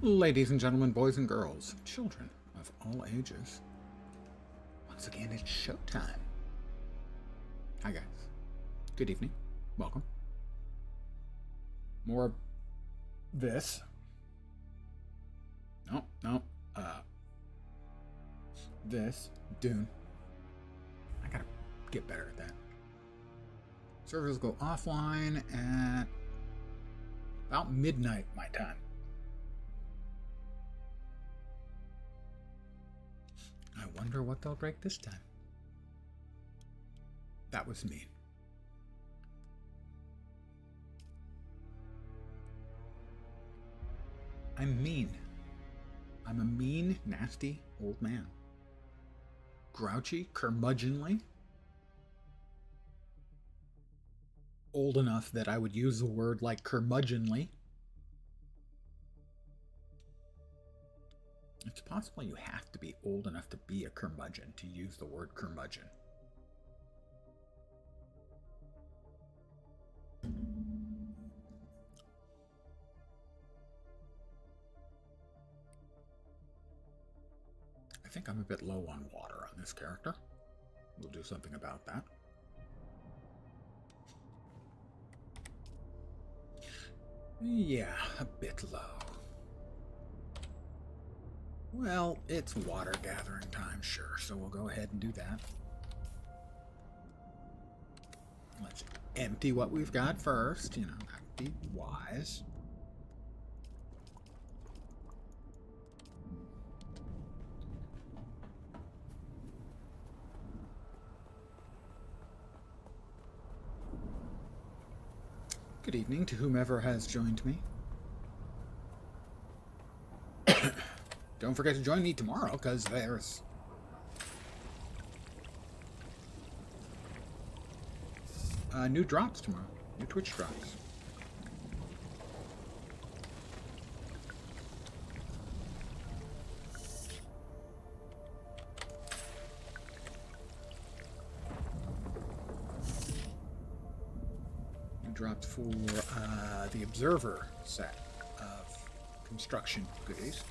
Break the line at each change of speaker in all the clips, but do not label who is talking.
Ladies and gentlemen, boys and girls, children of all ages, once again it's showtime. Hi guys, good evening, welcome. More of this. No, this, Dune. I gotta get better at that. Servers go offline at about midnight my time. I wonder what they'll break this time. That was mean. I'm mean. I'm a mean, nasty old man. Grouchy, curmudgeonly. Old enough that I would use the word like curmudgeonly. It's possible you have to be old enough to be a curmudgeon to use the word curmudgeon. I think I'm a bit low on water on this character. We'll do something about that. Yeah, a bit low. Well, it's water gathering time, sure, so we'll go ahead and do that. Let's empty what we've got first, you know, that'd be wise. Good evening to whomever has joined me. Don't forget to join me tomorrow, because there's new drops tomorrow. New Twitch drops. New drops for the Observer set of construction goodies,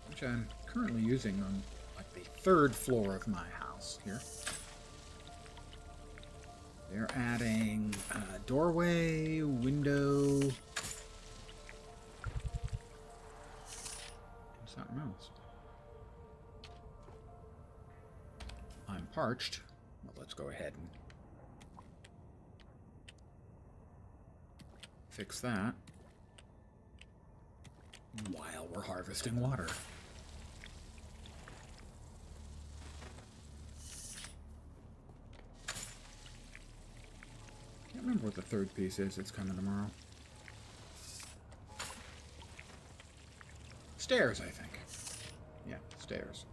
which I'm currently using on like the third floor of my house here. They're adding doorway, window, and something else. I'm parched. Well, let's go ahead and fix that while we're harvesting water. I can't remember what the third piece is. It's coming tomorrow. Stairs, I think. Yeah, stairs.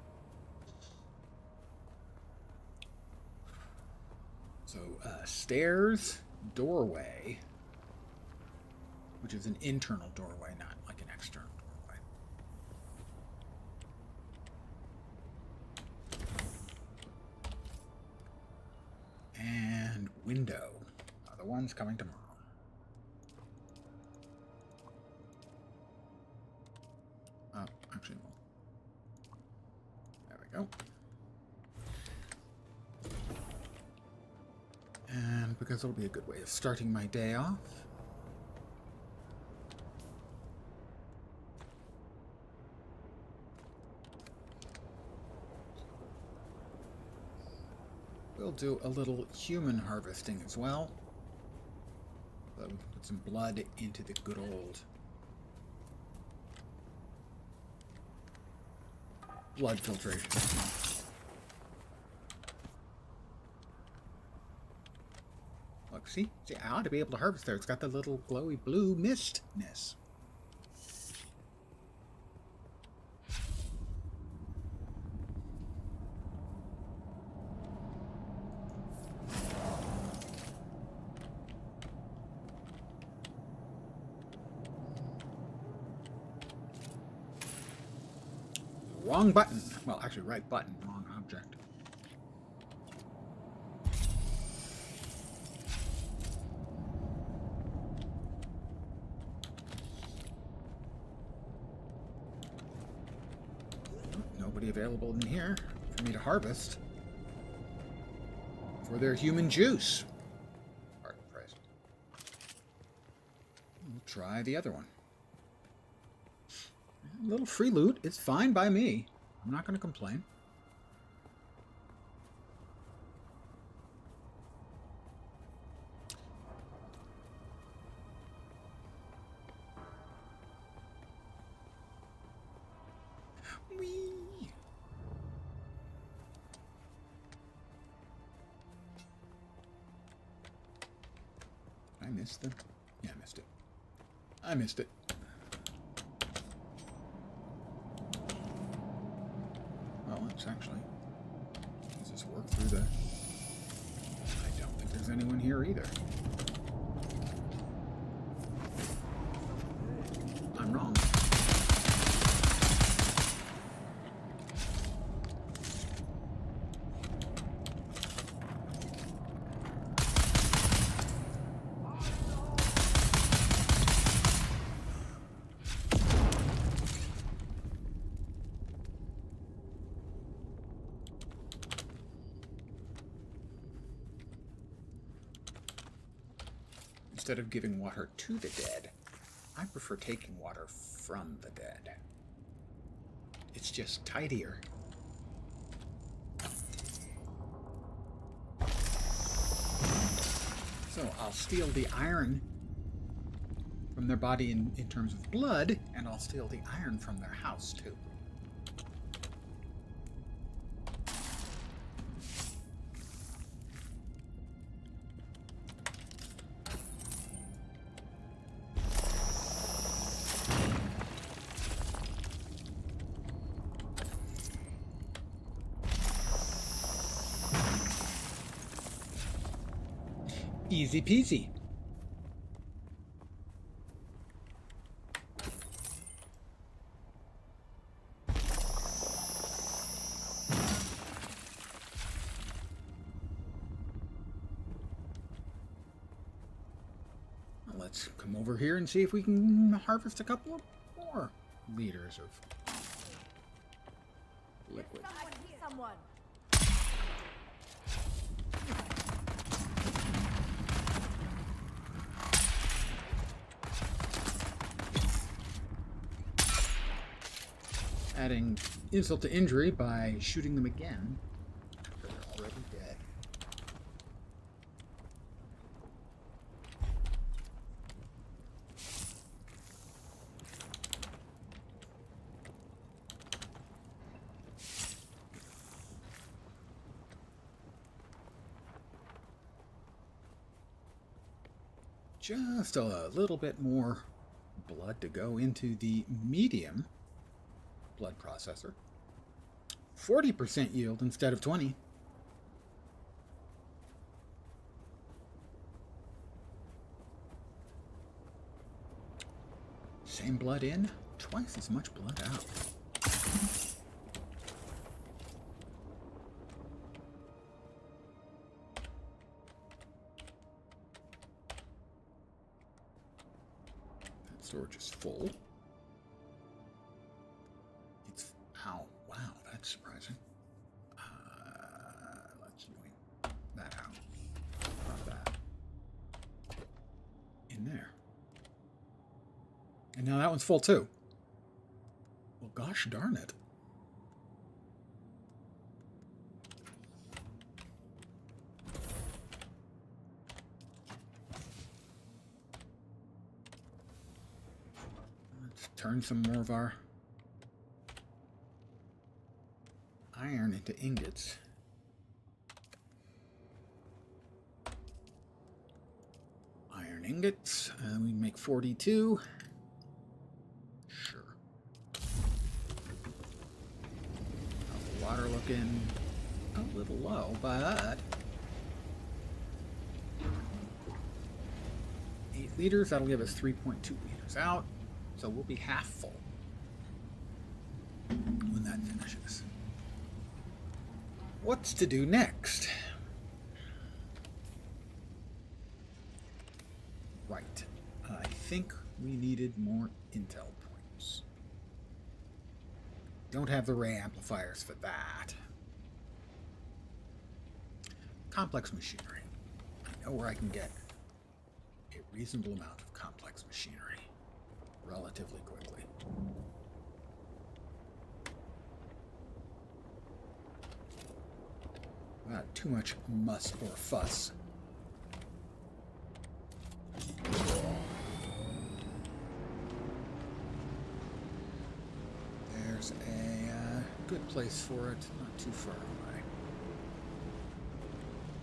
So, stairs, doorway, which is an internal doorway, not like an external doorway. And window. The one's coming tomorrow. Oh, actually, there we go. And because it'll be a good way of starting my day off, we'll do a little human harvesting as well. But we can put some blood into the good old blood filtration. Look, see, I ought to be able to harvest there. It's got the little glowy blue mistness. Wrong button. Well, actually, right button, wrong object. available in here for me to harvest for their human juice. Pardon the phrase. We'll try the other one. A little free loot. It's fine by me. I'm not going to complain. Whee! I missed them. Yeah, I missed it. I missed it. Well, let's actually just work through the... I don't think there's anyone here either. I'm wrong. Instead of giving water to the dead, I prefer taking water from the dead. It's just tidier. So I'll steal the iron from their body in terms of blood, and I'll steal the iron from their house too. Easy peasy. Well, let's come over here and see if we can harvest a couple of more liters of liquid.
Someone.
Adding insult to injury by shooting them again after they're already dead. Just a little bit more blood to go into the medium blood processor. 40% yield instead of 20. Same blood in, twice as much blood out. That storage is full. Ow, wow, that's surprising. Let's wing that out. Drop that in there. And now that one's full too. Well, gosh darn it. Let's turn some more of our iron into ingots. Iron ingots. We make 42. Sure. How's the water looking? A little low, but 8 liters. That'll give us 3.2 liters out. So we'll be half full when that finishes. What's to do next? Right. I think we needed more intel points. don't have the ray amplifiers for that. Complex machinery. I know where I can get a reasonable amount of complex machinery relatively quickly. Without too much muss or fuss. There's a good place for it, not too far away.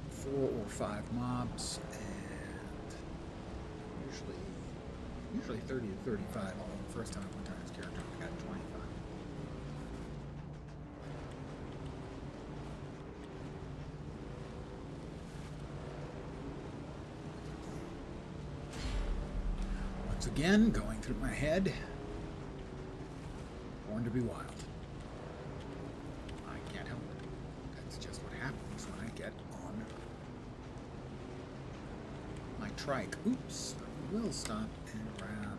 4 or 5 mobs, and usually 30 to 35. Although the first time I went on his character, I got 25. Once again, going through my head. Born to be wild. I can't help it. That's just what happens when I get on my trike. Oops. I will stop and grab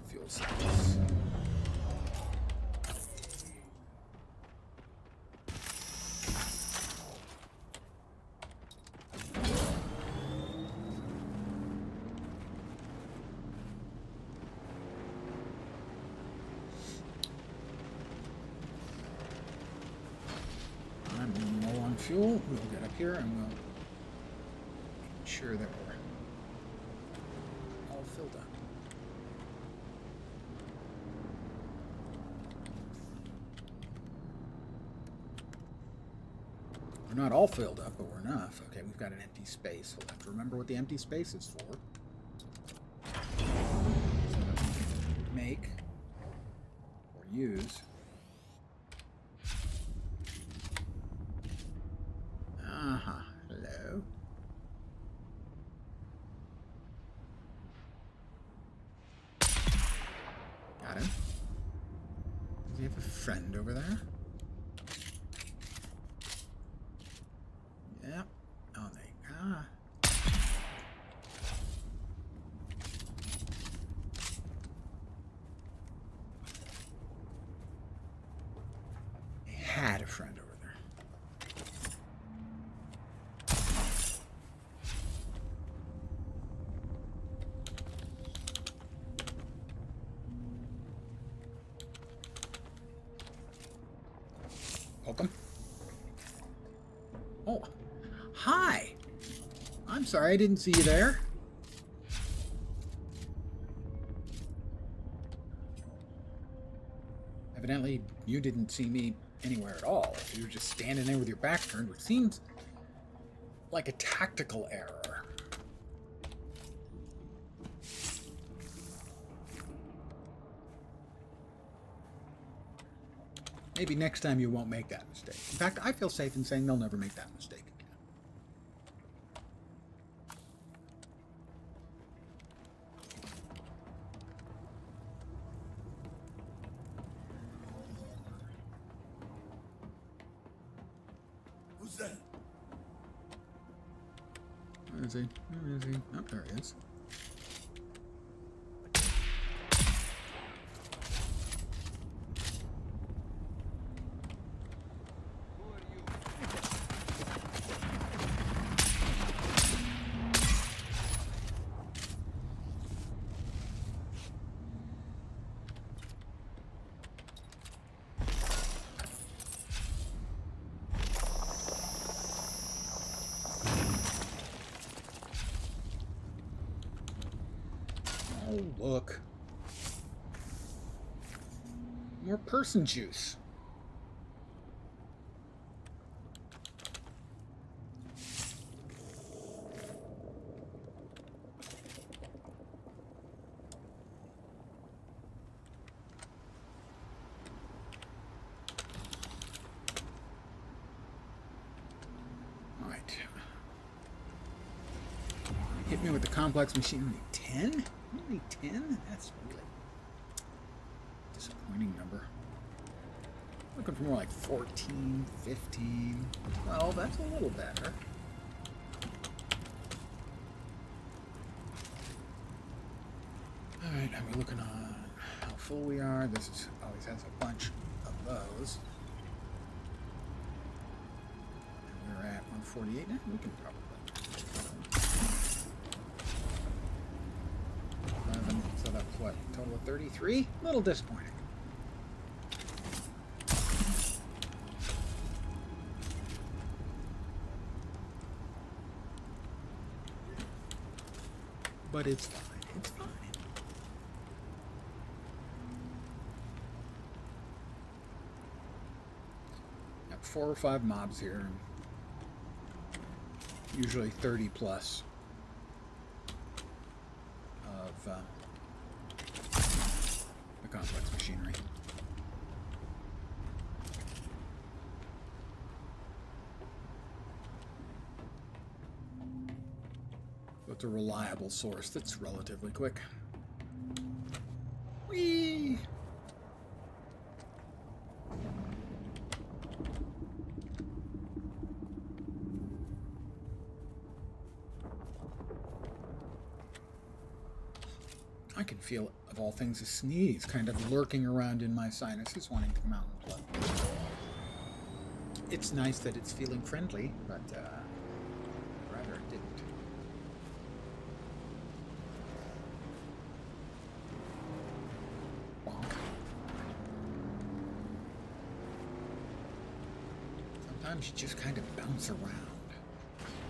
fuel cells. Fuel. We'll get up here and we'll make sure that we're all filled up. We're not all filled up, but we're enough. Okay, we've got an empty space. We'll have to remember what the empty space is for. So that we can make or use. Hello. Got him. Does he have a friend over there? Yep. Oh, He had a friend over there. Welcome. Oh, hi. I'm sorry I didn't see you there. Evidently, you didn't see me anywhere at all. You were just standing there with your back turned, which seems like a tactical error. Maybe next time you won't make that mistake. In fact, I feel safe in saying they'll never make that mistake again.
Who's that?
Where is he? Where is he? Oh, there he is. Oh, look. More person juice. All right. Hit me with the complex machinery. 10? Only 10? That's really disappointing number. Looking for more like 14, 15, 12. That's a little better. Alright, are we looking on how full we are. This is, always has a bunch of those. And we're at 148 now. We can probably. 11, so that's what? Total of 33? A little disappointing. But it's fine. It's fine. Got 4 or 5 mobs here. Usually 30 plus of the complex machinery. So it's a reliable source that's relatively quick. Whee! I can feel, of all things, a sneeze kind of lurking around in my sinuses, wanting to come out and play. It's nice that it's feeling friendly, but rather it didn't. Bonk. Sometimes you just kind of bounce around.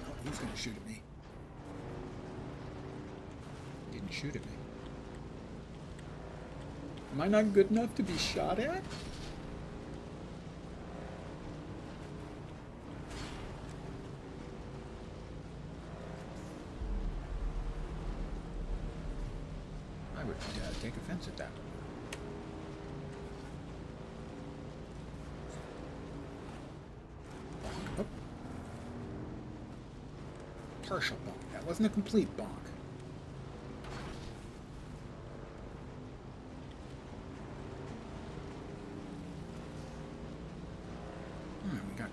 Oh, he's going to shoot at me. He didn't shoot at me. Am I not good enough to be shot at? I would take offense at that. Bonk. Oh. Partial bonk. That wasn't a complete bonk.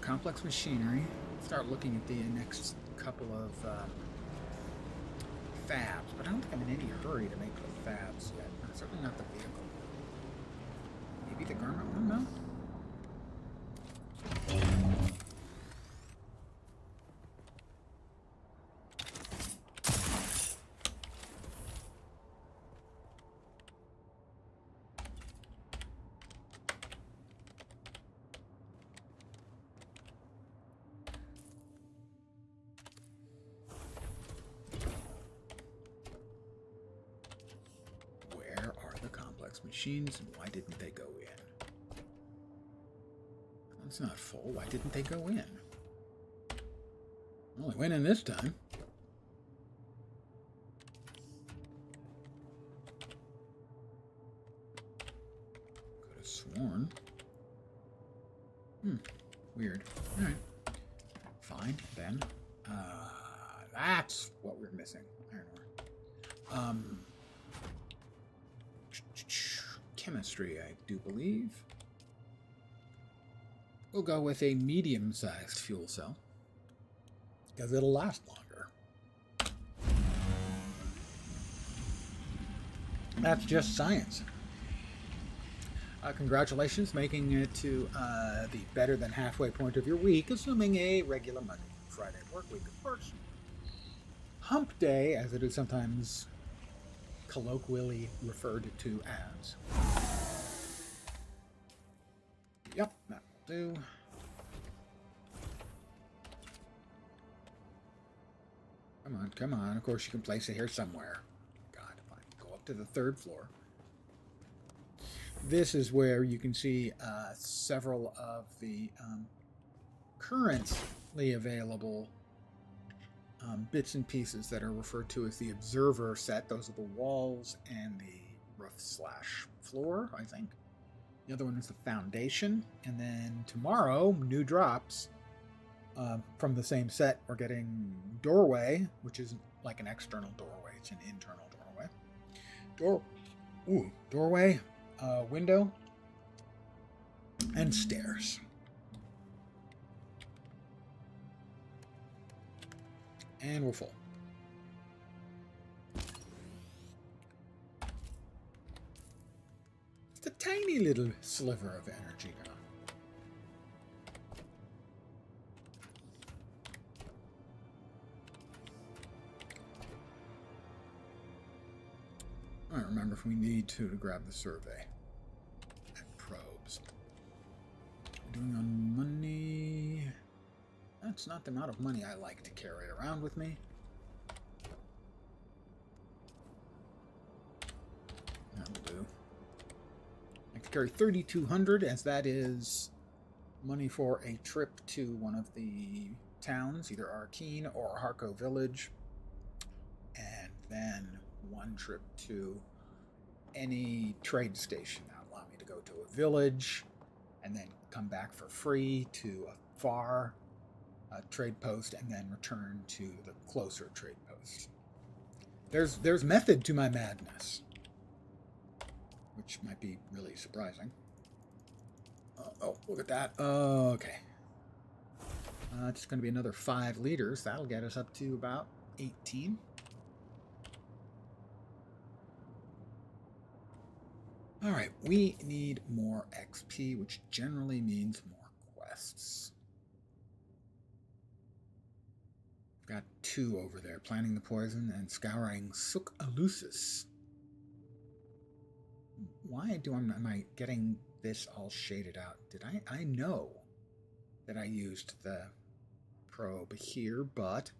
Complex machinery. Start looking at the next couple of fabs, but I don't think I'm in any hurry to make the fabs yet. Certainly not the vehicle. Maybe the garment one, no? Machines, and why didn't they go in? It's not full. Why didn't they go in? Well, they went in this time. Could have sworn. Weird. All right. Fine then. That's what we're missing. Iron ore. Chemistry, I do believe. We'll go with a medium-sized fuel cell, because it'll last longer. That's just science. Congratulations, making it to the better than halfway point of your week, assuming a regular Monday through Friday work week, of course. Hump day, as it is sometimes colloquially referred to as. Yep, that will do. Come on, come on. Of course, you can place it here somewhere. God, if I go up to the 3rd floor. This is where you can see several of the currently available bits and pieces that are referred to as the observer set. Those are the walls and the roof/floor, I think. The other one is the foundation. And then tomorrow, new drops from the same set. We're getting doorway, which isn't like an external doorway. It's an internal doorway. Doorway, window, and stairs. And we're full. tiny little sliver of energy gone. I don't remember if we need to grab the survey and probes. We're doing on money. That's not the amount of money I like to carry around with me. That'll do. I can carry 3,200, as that is money for a trip to one of the towns, either Arkeen or Harco Village, and then one trip to any trade station that will allow me to go to a village and then come back for free to a far trade post and then return to the closer trade post. There's method to my madness, which might be really surprising. Oh, look at that. Okay. It's going to be another 5 liters. That'll get us up to about 18. All right, we need more XP, which generally means more quests. Got 2 over there, planting the poison and scouring Suk Alusis. Why am I getting this all shaded out? Did I know that I used the probe here, but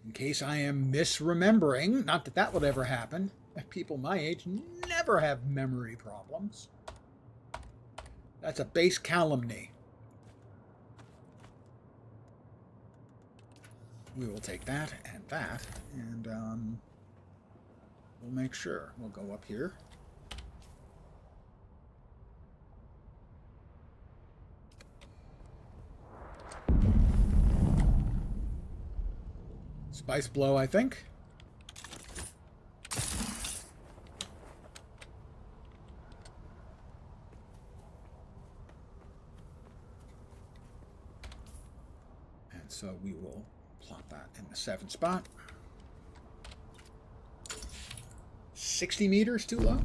in case I am misremembering, not that that would ever happen. People my age never have memory problems. That's a base calumny. We will take that, and we'll make sure. We'll go up here. Spice blow, I think. And so we will plot that in the 7th spot. 60 meters too low.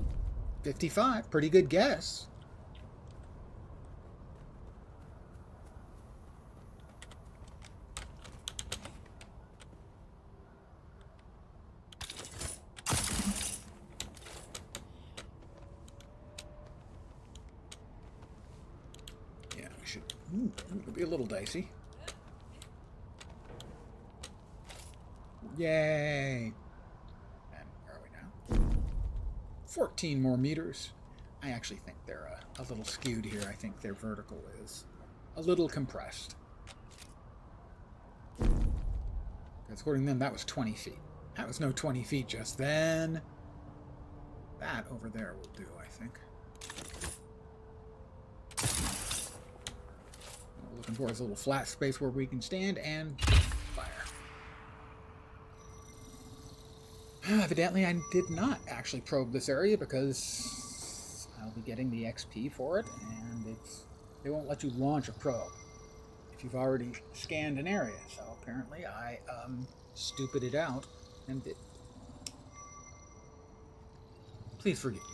55, pretty good guess. Yeah, we should. It'll be a little dicey. Yay! And where are we now? 14 more meters. I actually think they're a little skewed here. I think their vertical is a little compressed. Because according to them, that was 20 feet. That was no 20 feet just then. That over there will do, I think. What we're looking for is a little flat space where we can stand and fire. Evidently, I did not actually probe this area because I'll be getting the XP for it, and they won't let you launch a probe if you've already scanned an area. So apparently, I stupided out and did. Please forgive me.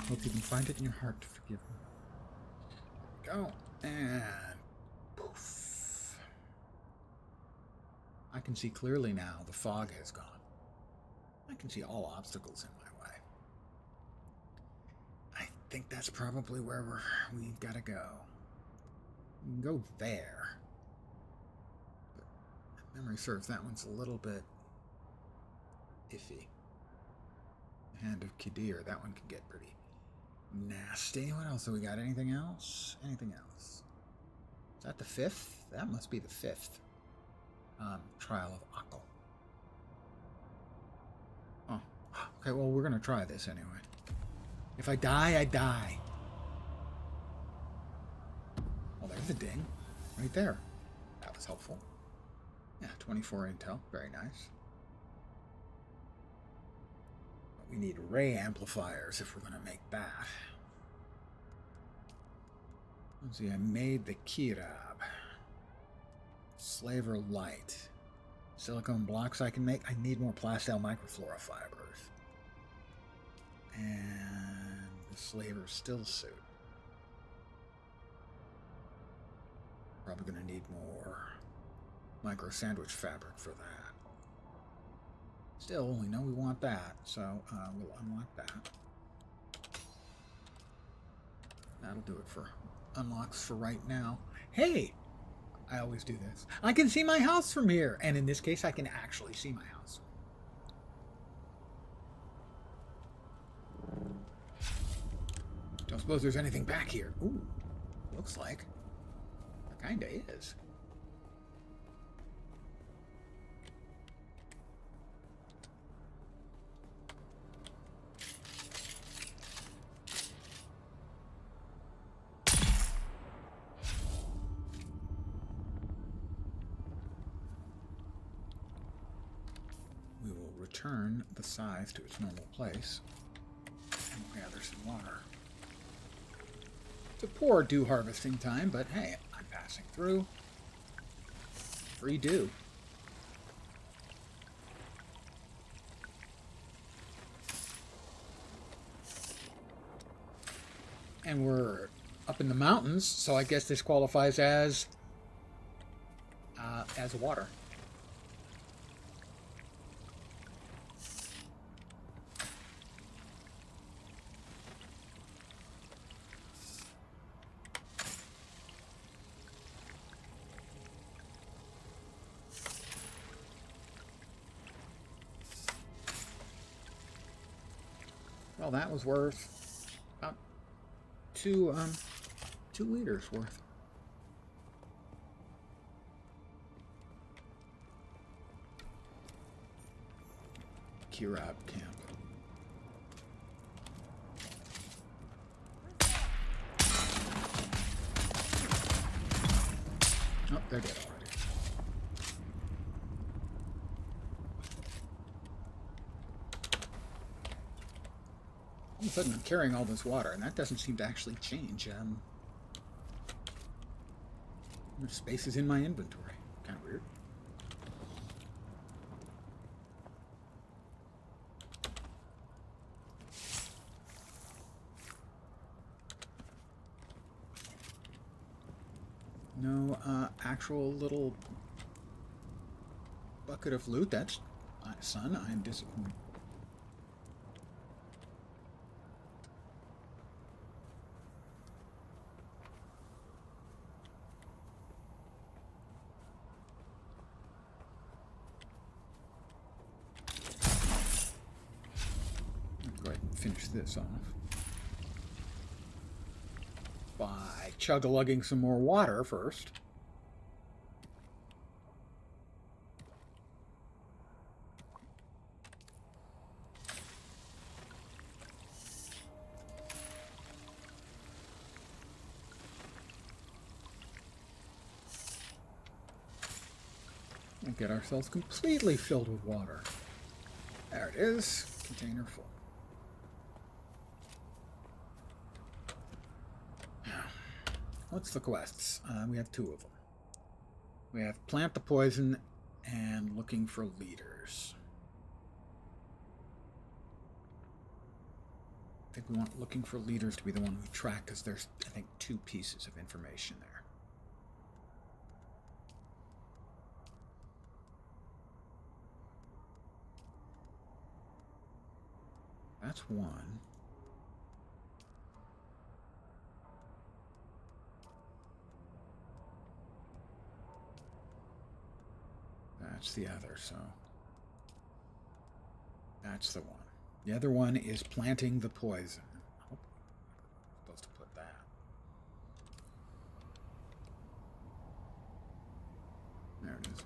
Hope you can find it in your heart to forgive me. There we go, and poof. I can see clearly now. The fog has gone. I can see all obstacles in my way. I think that's probably where we've got to go. We can go there. But if memory serves, that one's a little bit iffy. Hand of Kadir, that one can get pretty nasty. What else have we got? Anything else? Anything else? Is that the 5th? That must be the 5th. Trial of Akal. Oh, okay, well, we're going to try this anyway. If I die, I die. Well, there's a ding. Right there. That was helpful. Yeah, 24 intel. Very nice. But we need ray amplifiers if we're going to make that. Let's see, I made the Kirab. Slaver light. Silicone blocks I can make. I need more plastel microflora fibers. And the slaver's still suit. Probably going to need more micro sandwich fabric for that. Still, we know we want that, so we'll unlock that. That'll do it for unlocks for right now. Hey! I always do this. I can see my house from here, and in this case, I can actually see my house. Don't suppose there's anything back here. Ooh, looks like. There kinda is. We will return the scythe to its normal place and we'll gather some water. It's a poor dew harvesting time, but hey, I'm passing through. Free dew. And we're up in the mountains, so I guess this qualifies as water. Well, that was worth about 2 liters worth. Kirab camp. Oh, they're dead already. All of a sudden I'm carrying all this water, and that doesn't seem to actually change. There's spaces in my inventory. Kind of weird. No actual little bucket of loot. That's, son, I am disappointed. Go ahead and finish this off by chug-a-lugging some more water first. And get ourselves completely filled with water. There it is. Container full. What's the quests? We have 2 of them. We have plant the poison and looking for leaders. I think we want looking for leaders to be the one we track because there's, I think, 2 pieces of information there. That's one. That's the other, so that's the one. The other one is planting the poison. Oh, I'm supposed to put that. There it is.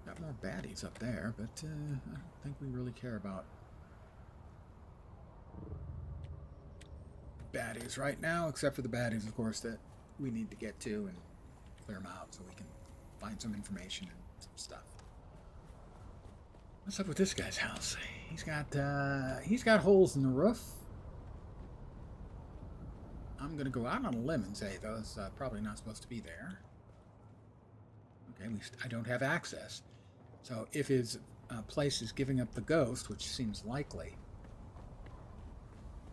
Got more baddies up there, but I don't think we really care about baddies right now, except for the baddies, of course, that we need to get to and clear them out so we can find some information and some stuff. What's up with this guy's house? He's got holes in the roof. I'm gonna go out on a limb and say those probably not supposed to be there. Okay, at least I don't have access. So if his place is giving up the ghost, which seems likely.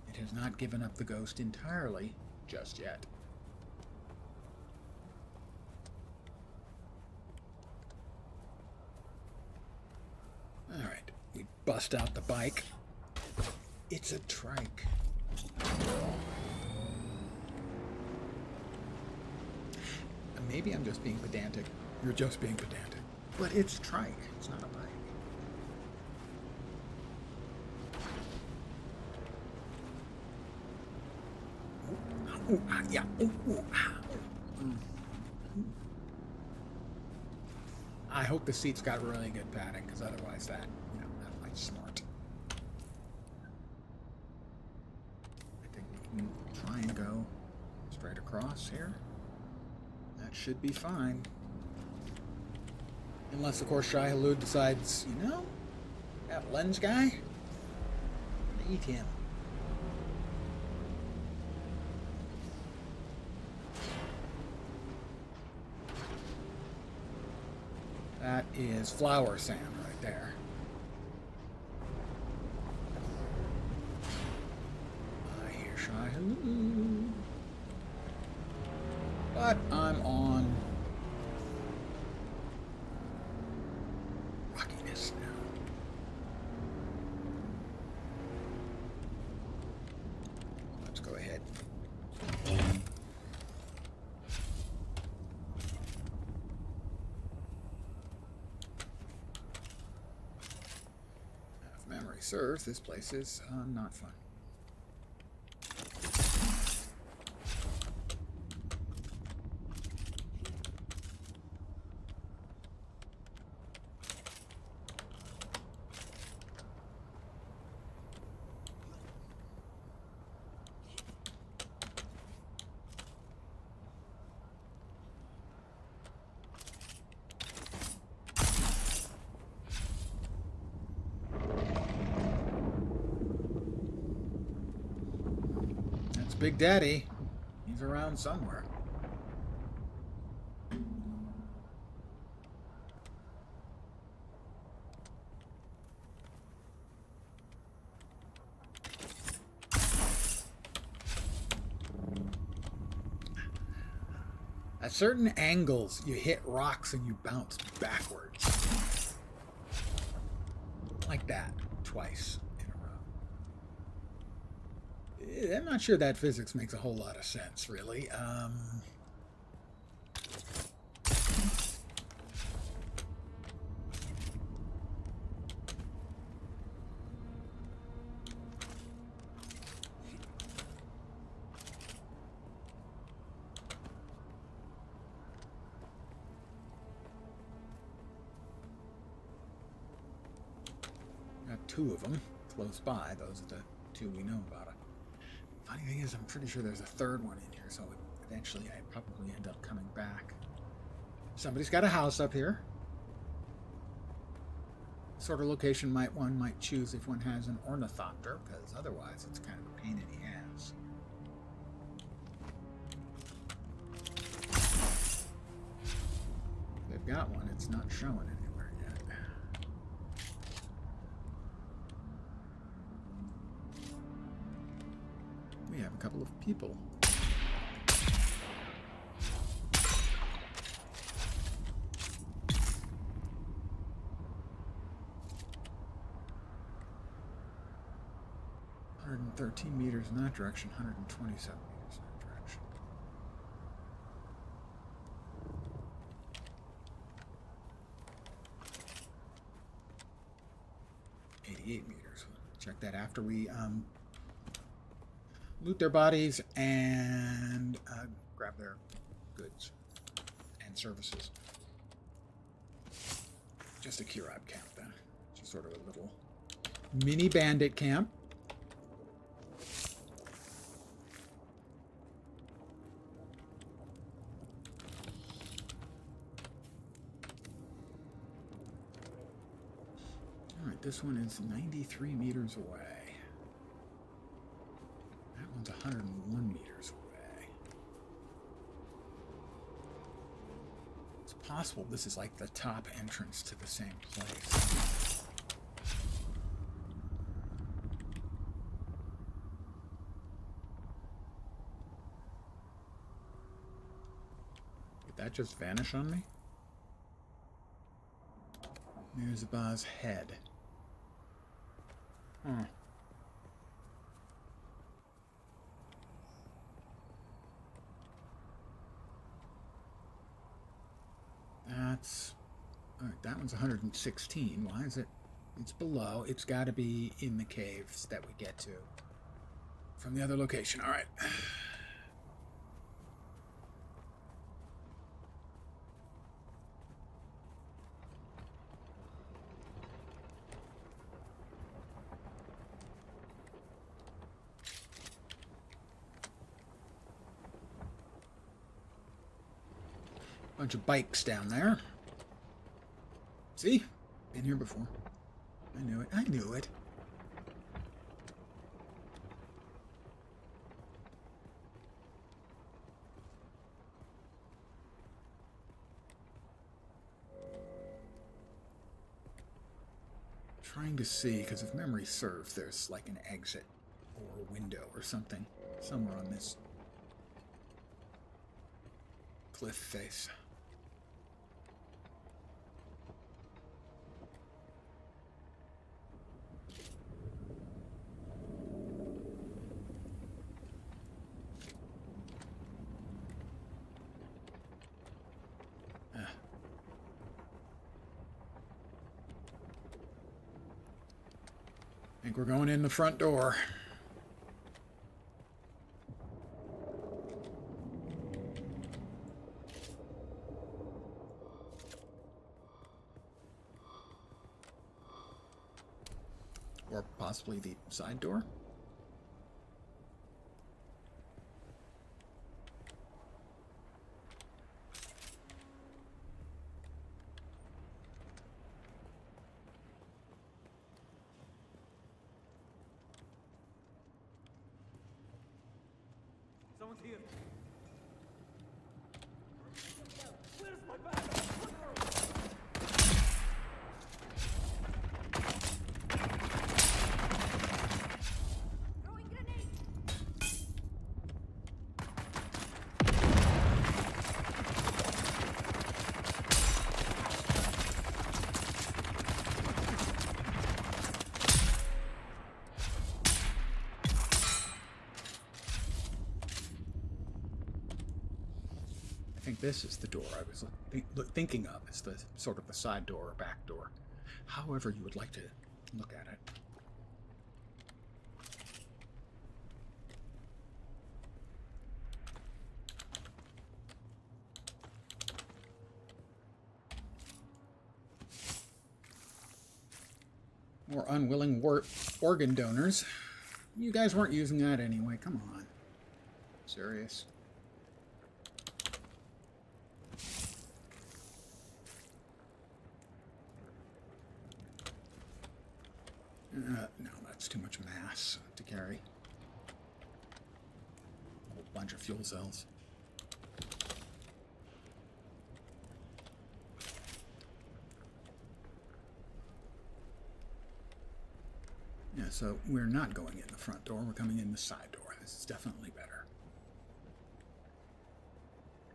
It has not given up the ghost entirely just yet. Alright, we bust out the bike. It's a trike. Maybe I'm just being pedantic. You're just being pedantic. But it's a trike. It's not a bike. Yeah. I hope the seat's got really good padding, because otherwise that might smart. I think we can try and go straight across here. That should be fine. Unless, of course, Shai Hulud decides, that lens guy, I'm gonna eat him. That is flower sand right there. I hear Shai Hulud. But I'm on rockiness now. Let's go ahead. If memory serves, this place is not fun. Big Daddy. He's around somewhere. At certain angles, you hit rocks and you bounce backwards. Like that, twice. I'm not sure that physics makes a whole lot of sense, really. Got two of them close by. Those are the two we know about. Funny thing is, I'm pretty sure there's a third one in here, so eventually I probably end up coming back. Somebody's got a house up here. Sort of location one might choose if one has an ornithopter, because otherwise it's kind of a pain in the ass. They've got one, it's not showing anywhere yet. We have a couple of people. $113 meters in that direction, 127 meters in that direction. 88 meters. We'll check that after we loot their bodies and grab their goods and services. Just a Kirab camp then. Just sort of a little mini bandit camp. Alright, this one is 93 meters away. That one's 101 meters away. It's possible this is like the top entrance to the same place. that just vanish on me? Mirzaba's head. Hmm. That's... Alright, that one's 116. Why is it... It's below. It's got to be in the caves that we get to from the other location. Alright. Bunch of bikes down there. See? Been here before. I knew it. I knew it. Trying to see, because if memory serves, there's like an exit or a window or something somewhere on this cliff face. I think we're going in the front door. Or possibly the side door.
Someone's here. Where's my bag? Throwing grenade.
I think this is the door I was thinking of as the sort of the side door or back door. However you would like to look at it. More unwilling organ donors. You guys weren't using that anyway. Come on. Serious. No, that's too much mass to carry. A whole bunch of fuel cells. Yeah, so we're not going in the front door, we're coming in the side door. This is definitely better.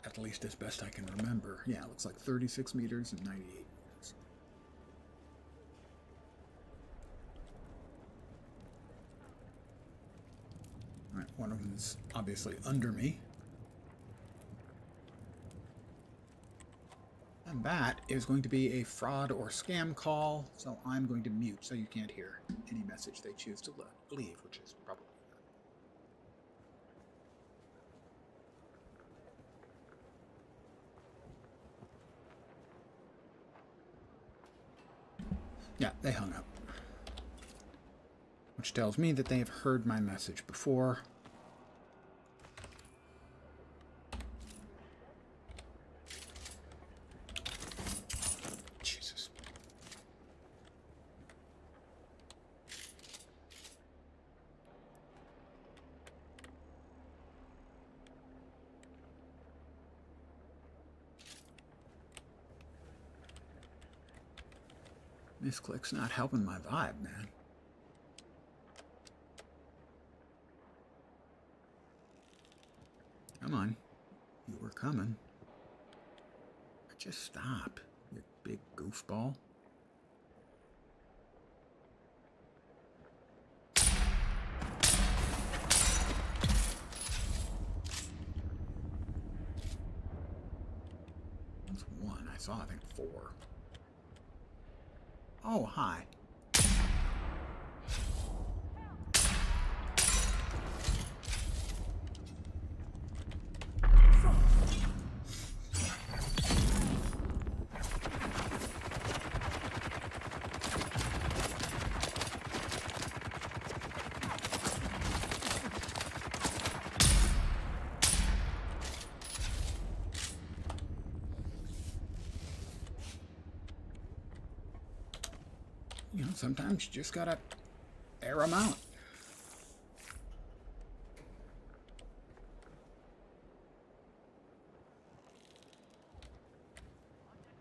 At least as best I can remember. Yeah, it looks like 36 meters and 98 meters. Alright, one of them is obviously under me. And that is going to be a fraud or scam call, so I'm going to mute so you can't hear any message they choose to leave, which is probably good. Yeah, they hung up. Which tells me that they have heard my message before. Jesus. This click's not helping my vibe, man. Come on. You were coming. Just stop, you big goofball. That's one. I saw, I think, 4. Oh, hi. You know, sometimes you just gotta air them out.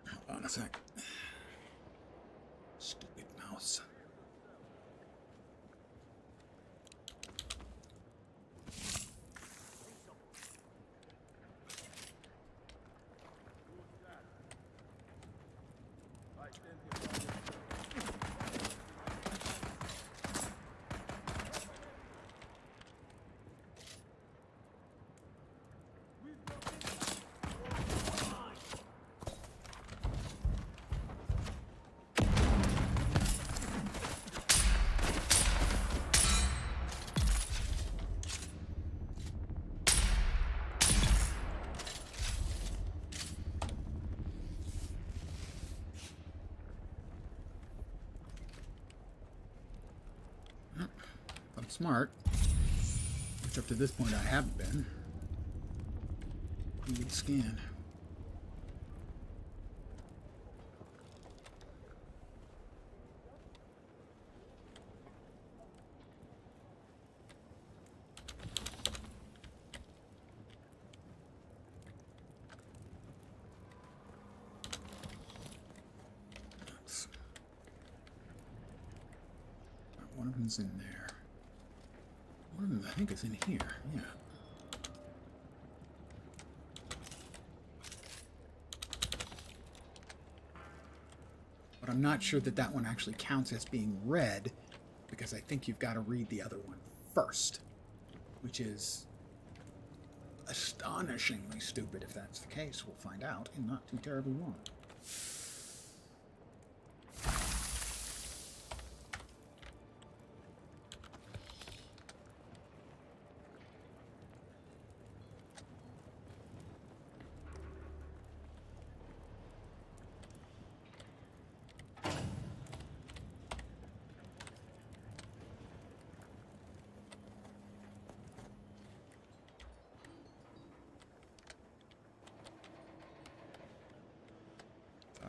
Hold on a sec. Stupid mouse. I'm smart, which up to this point I haven't been. You need scan. One of them's in there. One of them, I think, is in here. Yeah. But I'm not sure that that one actually counts as being read, because I think you've got to read the other one first, which is astonishingly stupid. If that's the case, we'll find out in not too terribly long.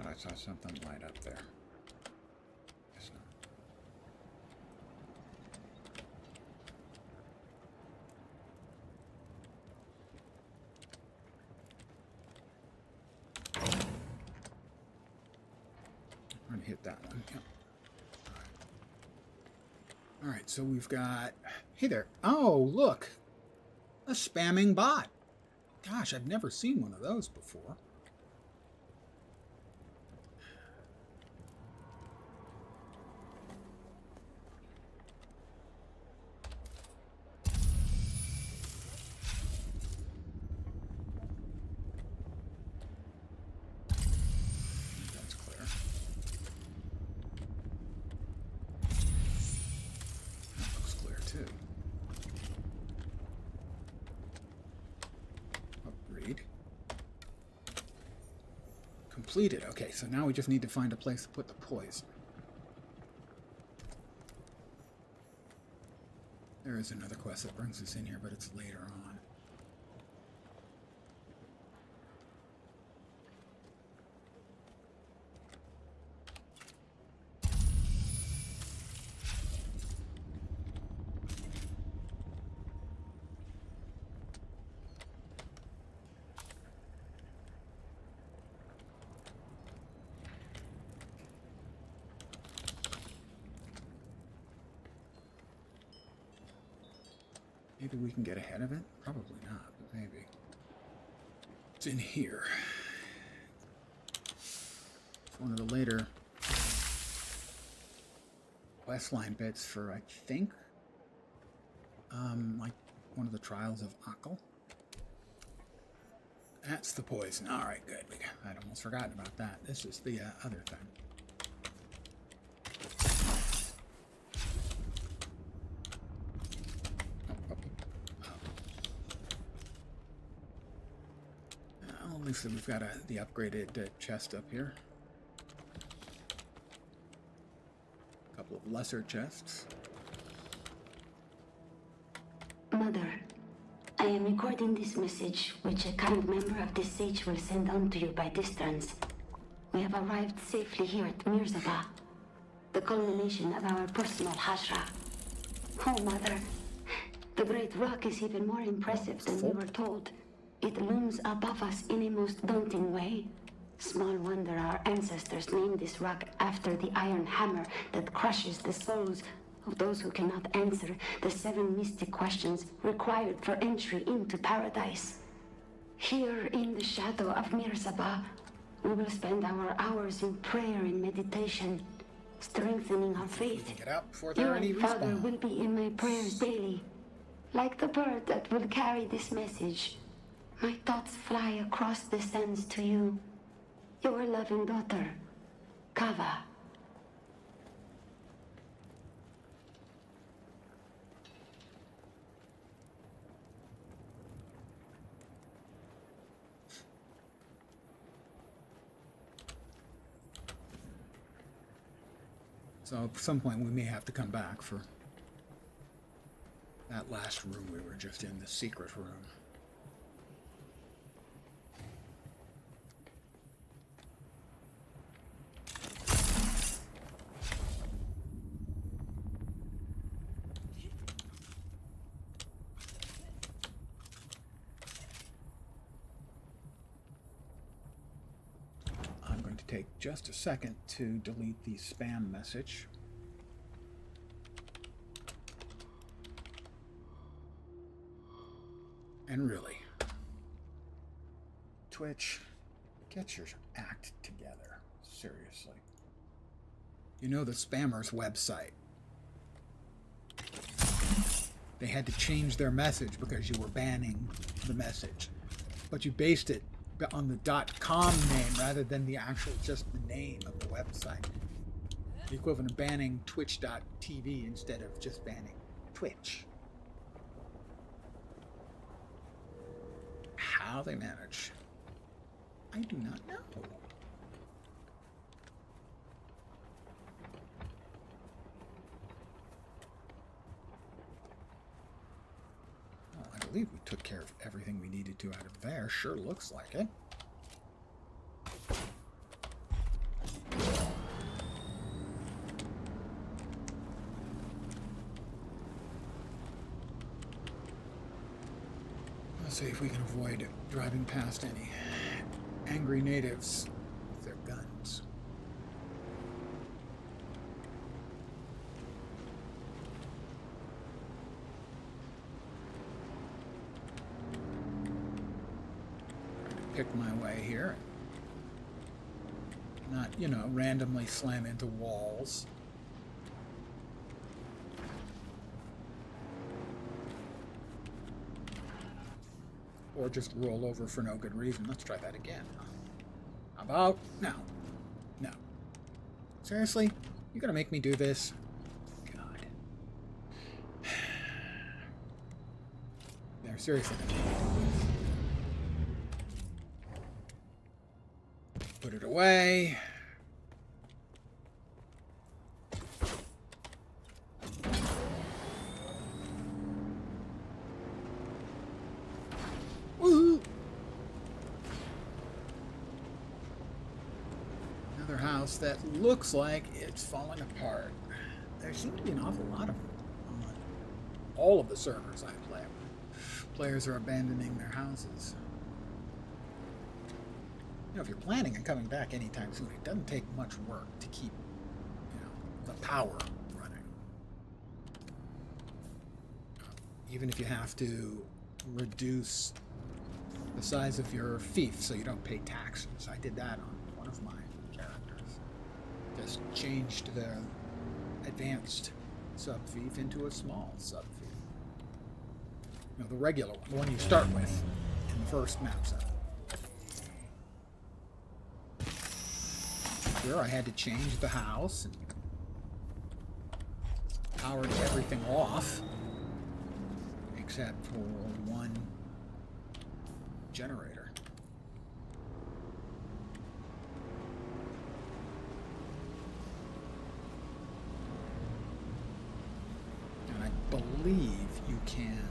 I saw something light up there. Guess not. I'm going to hit that one. Yep. All right, so we've got... Hey there. Oh, look. A spamming bot. Gosh, I've never seen one of those before. Completed. Okay, so now we just need to find a place to put the poison. There is another quest that brings us in here, but it's later on. Maybe we can get ahead of it? Probably not, but maybe. It's in here. one of the later questline bits for, I think, like one of the trials of Akal. That's the poison. All right, good. I'd almost forgotten about that. This is the other thing. At least we've got the upgraded chest up here. A couple of lesser chests.
Mother, I am recording this message, which a kind member of the Sage will send on to you by distance. We have arrived safely here at Mirzaba, the culmination of our personal hashra. Oh, Mother, the great rock is even more impressive than we were told. It looms above us in a most daunting way. Small wonder our ancestors named this rock after the iron hammer that crushes the souls of those who cannot answer the 7 mystic questions required for entry into paradise. Here in the shadow of Mirzaba, we will spend our hours in prayer and meditation, strengthening our faith.
Get out before
You
there are any
and Father
respawn.
will be in my prayers daily. Like the bird that will carry this message, my thoughts fly across the sands to you, your loving daughter, Kava.
So at some point we may have to come back for that last room we were just in, the secret room. I'm going to take just a second to delete the spam message. And really, Twitch, get your act together. Seriously. You know the spammers' website. They had to change their message because you were banning the message. But you based it on the .com name rather than the actual, just the name of the website. The equivalent of banning twitch.tv instead of just banning Twitch. How they manage, I do not know. Well, I believe we took care of everything we needed to out of there. Sure looks like it. Let's see if we can avoid driving past any angry natives with their guns. Trying to pick my way here. Not, randomly slam into walls. Or just roll over for no good reason. Let's try that again. How about no? No. Seriously? You gonna make me do this? God. They're seriously gonna make me do this. Put it away. That looks like it's falling apart. There seem to be an awful lot of them on all of the servers I play with. Players are abandoning their houses. If you're planning on coming back anytime soon, it doesn't take much work to keep, the power running. Even if you have to reduce the size of your fief so you don't pay taxes. I did that on one of my characters. just changed the advanced sub-thief into a small sub-thief. You know, the regular one, the one you start with in the first map set. Here I had to change the house and powered everything off except for one generator. And I believe you can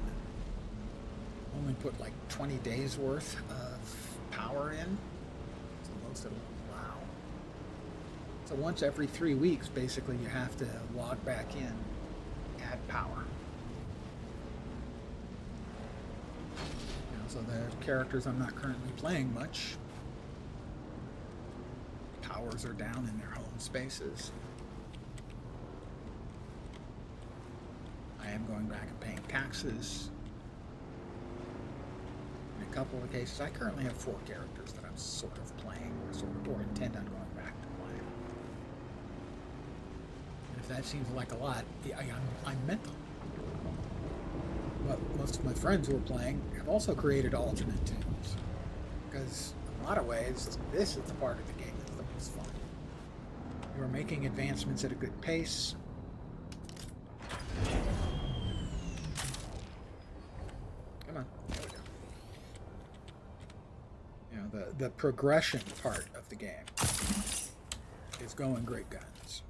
only put like 20 days worth of power in. So most of them allow. So once every 3 weeks, basically, you have to log back in, add power. You know, so the characters I'm not currently playing much, powers are down in their home spaces. I am going back and paying taxes. In a couple of cases, I currently have 4 characters that I'm sort of playing, or intend on going back to playing. And if that seems like a lot, I'm mental. But most of my friends who are playing have also created alternate tunes. Because in a lot of ways, this is the part of the game that's the most fun. You are making advancements at a good pace. Come on, there we go. You know, the progression part of the game is going great guns.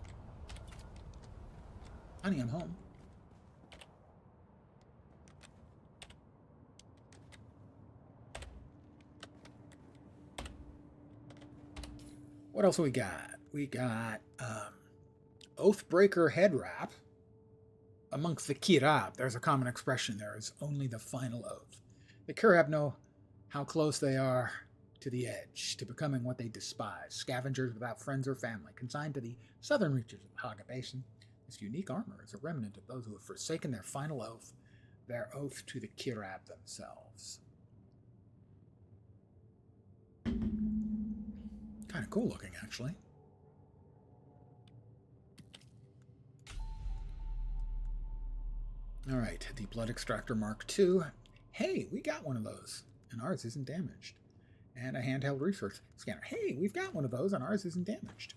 Honey, I'm home. What else we got? We got Oathbreaker head wrap. Amongst the Kirab, there's a common expression there, is only the final oath. The Kirab know how close they are to the edge, to becoming what they despise, scavengers without friends or family, consigned to the southern reaches of the Haga Basin. This unique armor is a remnant of those who have forsaken their final oath, their oath to the Kirab themselves. Kind of cool looking, actually. All right, the Blood Extractor Mark II. Hey, we got one of those, and ours isn't damaged. And a handheld research scanner. Hey, we've got one of those, and ours isn't damaged.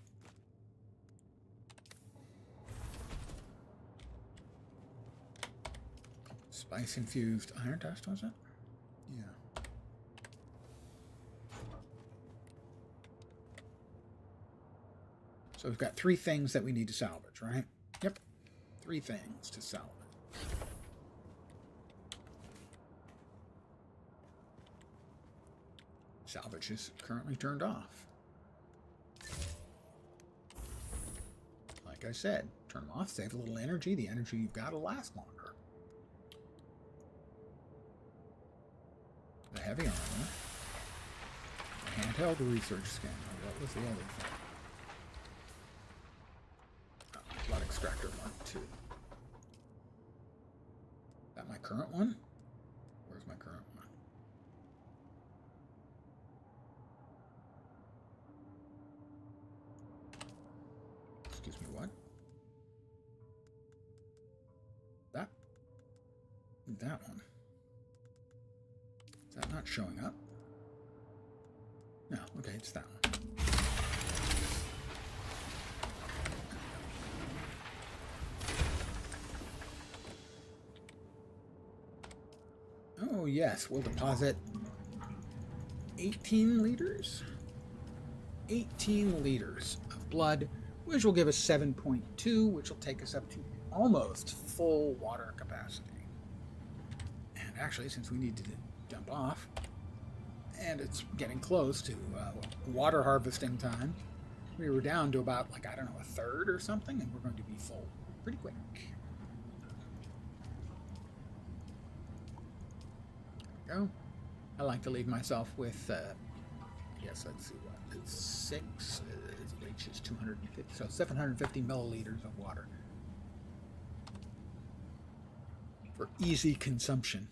Spice-infused iron dust, was it? Yeah. So we've got 3 things that we need to salvage, right? Yep. 3 things to salvage. Salvage is currently turned off. Like I said, turn them off, save a little energy. The energy you've got will last longer. The heavy armor. The handheld research scanner. What was the other thing? Blood Extractor Mark II. Is that my current one? Where's my current one? Excuse me, what? That one. Is that not showing up? No, okay, it's that one. Oh, yes, we'll deposit 18 liters? 18 liters of blood, which will give us 7.2, which will take us up to almost full water capacity. And actually, since we need to dump off, and it's getting close to water harvesting time, we were down to about, like, I don't know, a third or something, and we're going to be full pretty quick. Go. I like to leave myself with, yes, let's see what, it's 6, H is 250, so 750 milliliters of water for easy consumption.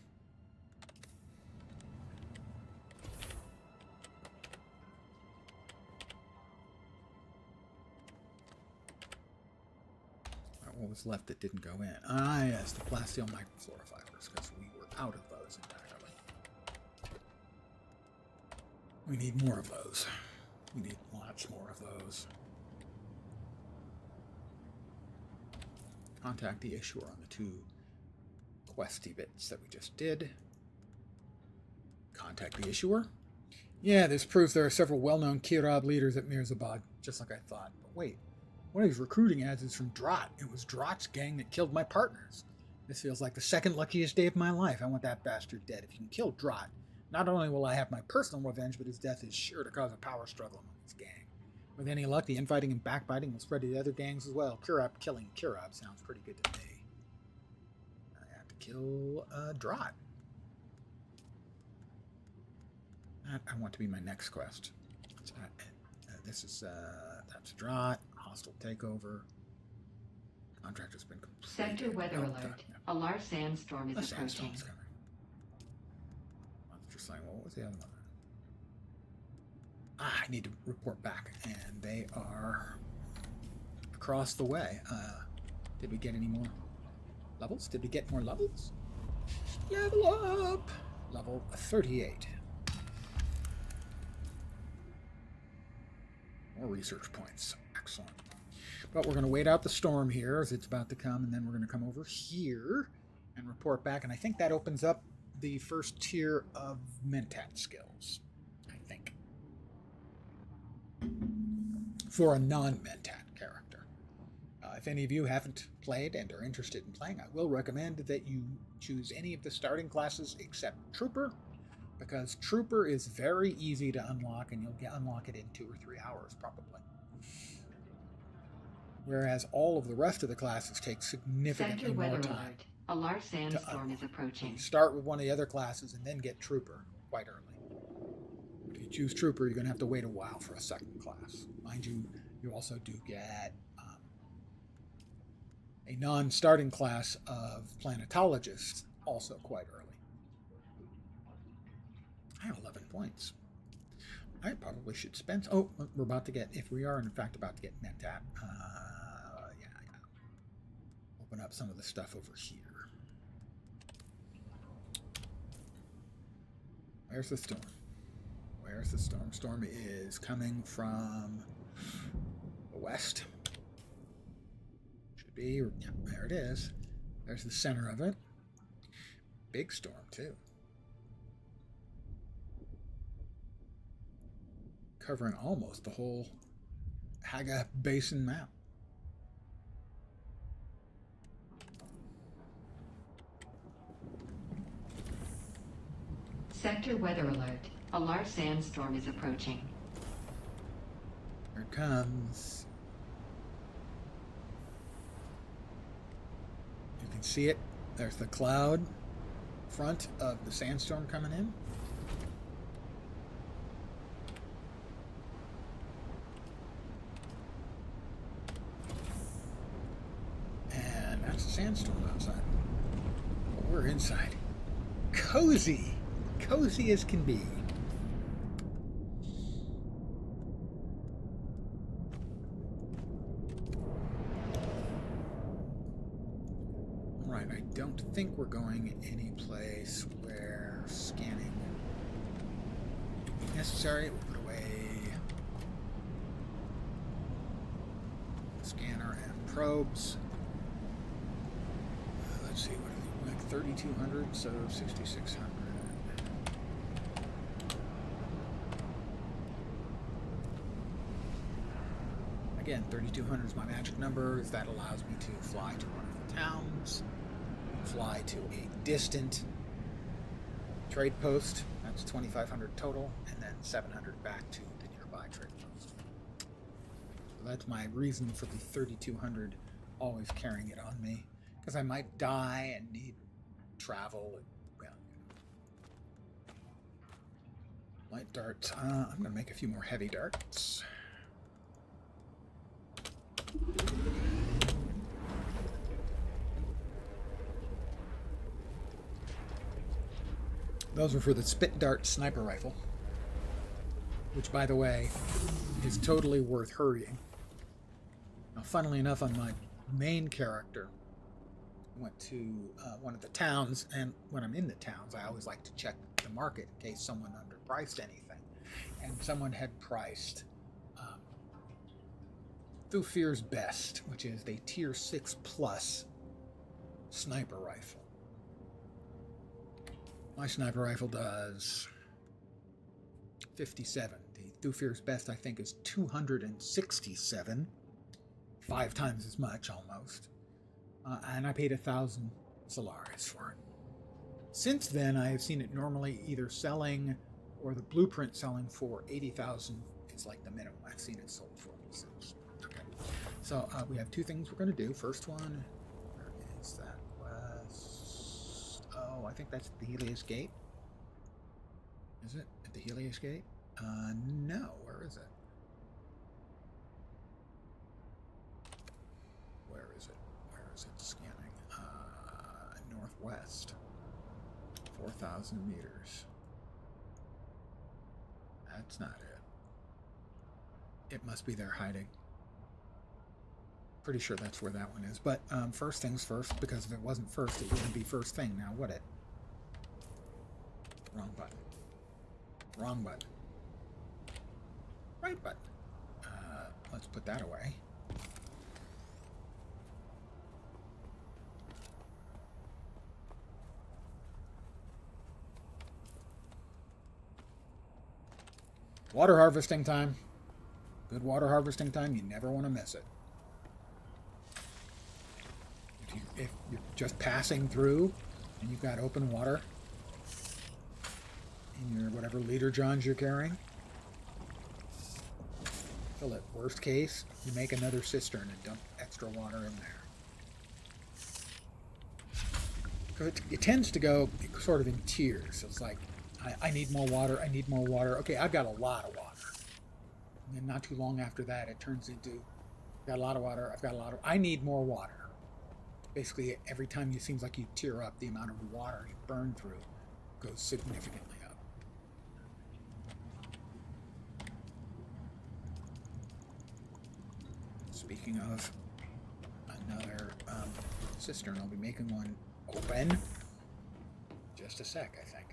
what was left that didn't go in. Ah, yes, the plasteel microfluorofibers, because we were out of those entirely. We need more of those. We need lots more of those. Contact the issuer on the 2 questy bits that we just did. Contact the issuer. Yeah, this proves there are several well-known Kirab leaders at Mirzabad, just like I thought. But wait, one of these recruiting ads is from Drat. It was Drat's gang that killed my partners. This feels like the second luckiest day of my life. I want that bastard dead. If you can kill Drat, not only will I have my personal revenge, but his death is sure to cause a power struggle among his gang. With any luck, the infighting and backbiting will spread to the other gangs as well. Kirab killing Kirab sounds pretty good to me. I have to kill Drat. That I want to be my next quest. This is, that's Drat. Hostile takeover. Contractor's been completed.
Sector weather alert. A large sandstorm is approaching.
Sandstorm's coming. Monster Slang. What was the other one? I need to report back, and they are across the way. Did we get any more levels? Did we get more levels? Level up! Level 38. More research points. Excellent. But we're going to wait out the storm here as it's about to come, and then we're going to come over here and report back. And I think that opens up the first tier of Mentat skills. I think. For a non-Mentat character. If any of you haven't played and are interested in playing, I will recommend that you choose any of the starting classes except Trooper, because Trooper is very easy to unlock, and you'll unlock it in 2 or 3 hours probably. Whereas all of the rest of the classes take significantly
Sector
more
weather
time.
alert. A large sandstorm is approaching.
You start with one of the other classes and then get Trooper quite early. But if you choose Trooper, you're going to have to wait a while for a second class. Mind you, you also do get a non-starting class of Planetologist also quite early. I have 11 points. I probably should spend... Oh, we're about to get... If we are, in fact, about to get Mentat. Yeah. Open up some of the stuff over here. Where's the storm? Where's the storm? Storm is coming from the west. Should be... Yeah, there it is. There's the center of it. Big storm, too. Covering almost the whole Haga Basin map.
Sector weather alert. A large sandstorm is approaching.
Here it comes. You can see it. There's the cloud front of the sandstorm coming in. Sandstorm outside. But we're inside. Cozy. Cozy as can be. Alright, I don't think we're going any place where scanning is necessary. We'll put away the scanner and probes. Let's see, what are they? Like 3,200, so 6,600. Again, 3,200 is my magic number. That allows me to fly to one of the towns, fly to a distant trade post. That's 2,500 total, and then 700 back to the nearby trade post. So that's my reason for the 3,200 always carrying it on me. Because I might die and need travel. And, well, light darts. I'm going to make a few more heavy darts. Those are for the spit dart sniper rifle. Which, by the way, is totally worth hurrying. Now, funnily enough, on my main character went to one of the towns, and when I'm in the towns, I always like to check the market in case someone underpriced anything. And someone had priced Thufir's Best, which is a tier 6 plus sniper rifle. My sniper rifle does 57. The Thufir's Best, I think, is 267, 5 times as much almost. And I paid 1,000 Solaris for it. Since then, I have seen it normally either selling or the blueprint selling for 80,000. It's like the minimum I've seen it sold for. Okay. So we have 2 things we're going to do. First one, where is that quest? Oh, I think that's the Helios Gate. Is it at the Helios Gate? No. Where is it? Where is it? Where is it scanning? Northwest. 4,000 meters. That's not it. It must be there hiding. Pretty sure that's where that one is. But first things first, because if it wasn't first, it wouldn't be first thing now, would it? Wrong button. Wrong button. Right button. Let's put that away. Water harvesting time. Good water harvesting time. You never want to miss it. If you're just passing through and you've got open water in your whatever liter johns you're carrying, fill it. Worst case, you make another cistern and dump extra water in there. It tends to go sort of in tiers. It's like, I need more water, I need more water. Okay, I've got a lot of water. And then not too long after that, it turns into, I've got a lot of water, I've got a lot of, I need more water. Basically, every time it seems like you tear up, the amount of water you burn through goes significantly up. Speaking of another cistern, I'll be making one open. Just a sec, I think.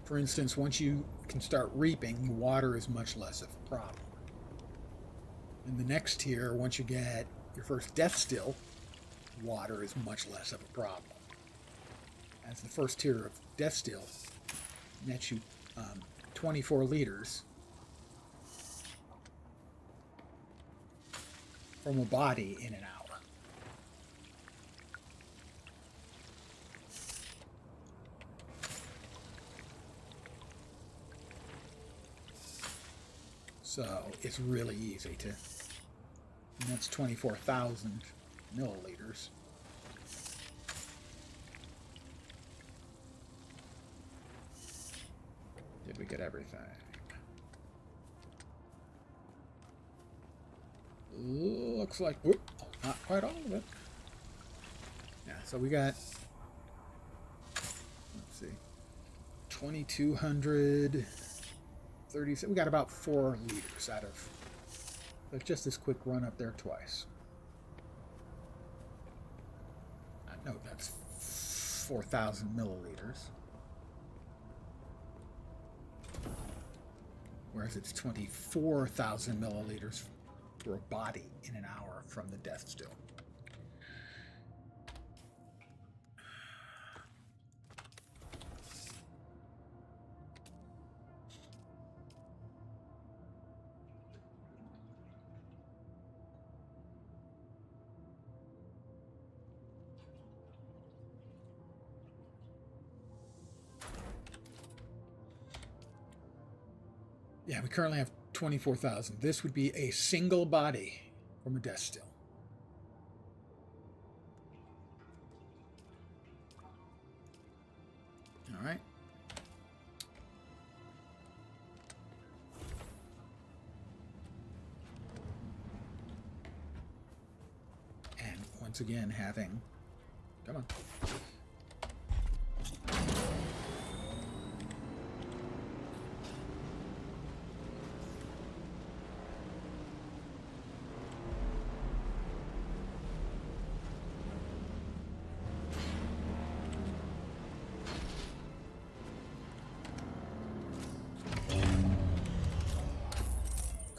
For instance, once you can start reaping, water is much less of a problem. In the next tier, once you get your first death still, water is much less of a problem. As the first tier of death still nets you 24 liters from a body in an hour. So it's really easy to, and that's 24,000 milliliters. Did we get everything? Looks like, whoop, not quite all of it. Yeah, so we got, let's see, 2,200. 30, we got about 4 liters out of just this quick run up there twice. No, that's 4,000 milliliters. Whereas it's 24,000 milliliters for a body in an hour from the death still. Yeah, we currently have 24,000. This would be a single body from a death still. All right. And once again, having, come on.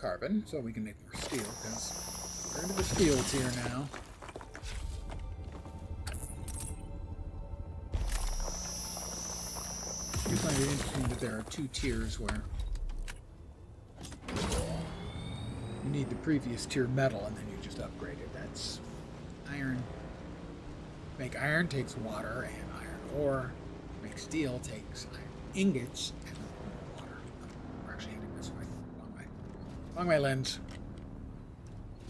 carbon so we can make more steel, because we're into the steel tier now. I do find it interesting that there are 2 tiers where you need the previous tier metal and then you just upgrade it. That's iron. Make iron takes water and iron ore. Make steel takes iron ingots and water. We're actually heading this way. Wrong way, lens.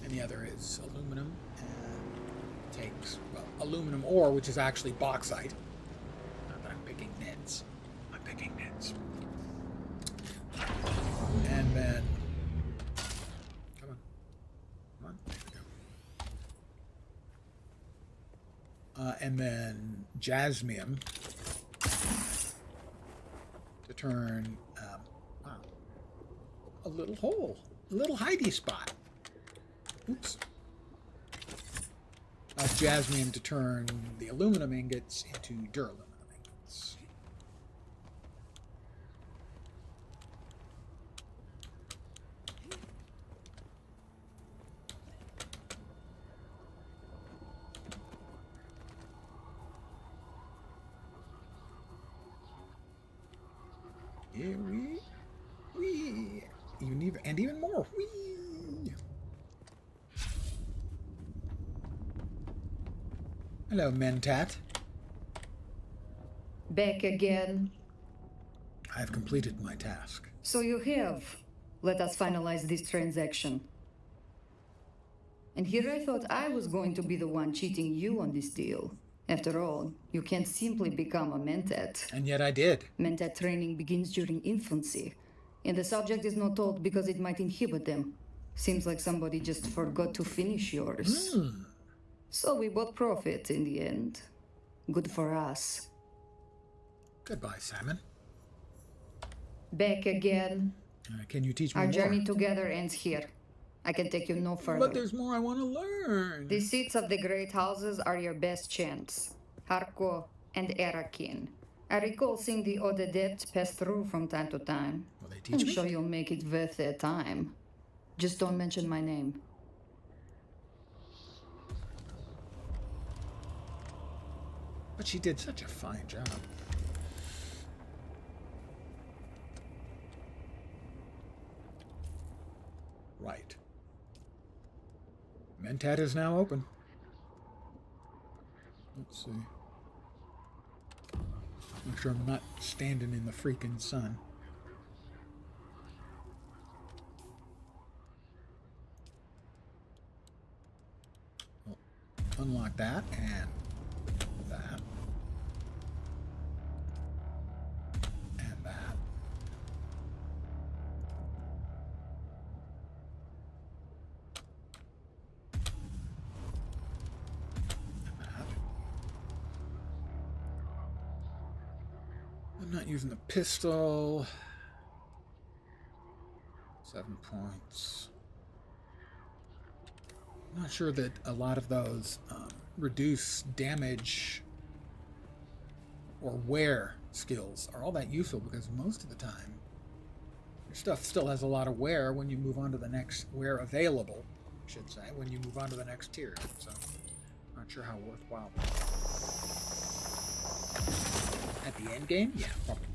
And the other is aluminum and takes, well, aluminum ore, which is actually bauxite. Not that I'm picking nits. I'm picking nits. And then, come on, there we go. And then jasmium to turn wow, a little hole, a little hidey spot. Oops. Jasmium to turn the aluminum ingots into duraluminum ingots. Here we, even more, wee. Hello, Mentat.
Back again.
I have completed my task.
So you have. Let us finalize this transaction. And here I thought I was going to be the one cheating you on this deal. After all, you can't simply become a Mentat.
And yet I did.
Mentat training begins during infancy, and the subject is not told because it might inhibit them. Seems like somebody just forgot to finish yours. So we both profit in the end. Good for us.
Goodbye, Simon.
Back again.
Can you teach me
Our
more?
journey together ends here. I can take you no further.
But there's more I want to learn.
The seats of the great houses are your best chance. Harko and Erakin. I recall seeing the Odd Adept pass through from time to time.
Will they teach
I'm
me?
sure you'll make it worth their time. Just don't mention my name.
But she did such a fine job. Right. Mentat is now open. Let's see. Make sure I'm not standing in the freaking sun. Well, unlock that and that. And that. And that. I'm not using the pistol. 7 points. I'm not sure that a lot of those reduce damage or wear skills are all that useful, because most of the time your stuff still has a lot of wear when you move on to the next wear available, I should say, when you move on to the next tier. So not sure how worthwhile. At the end game? Yeah, probably.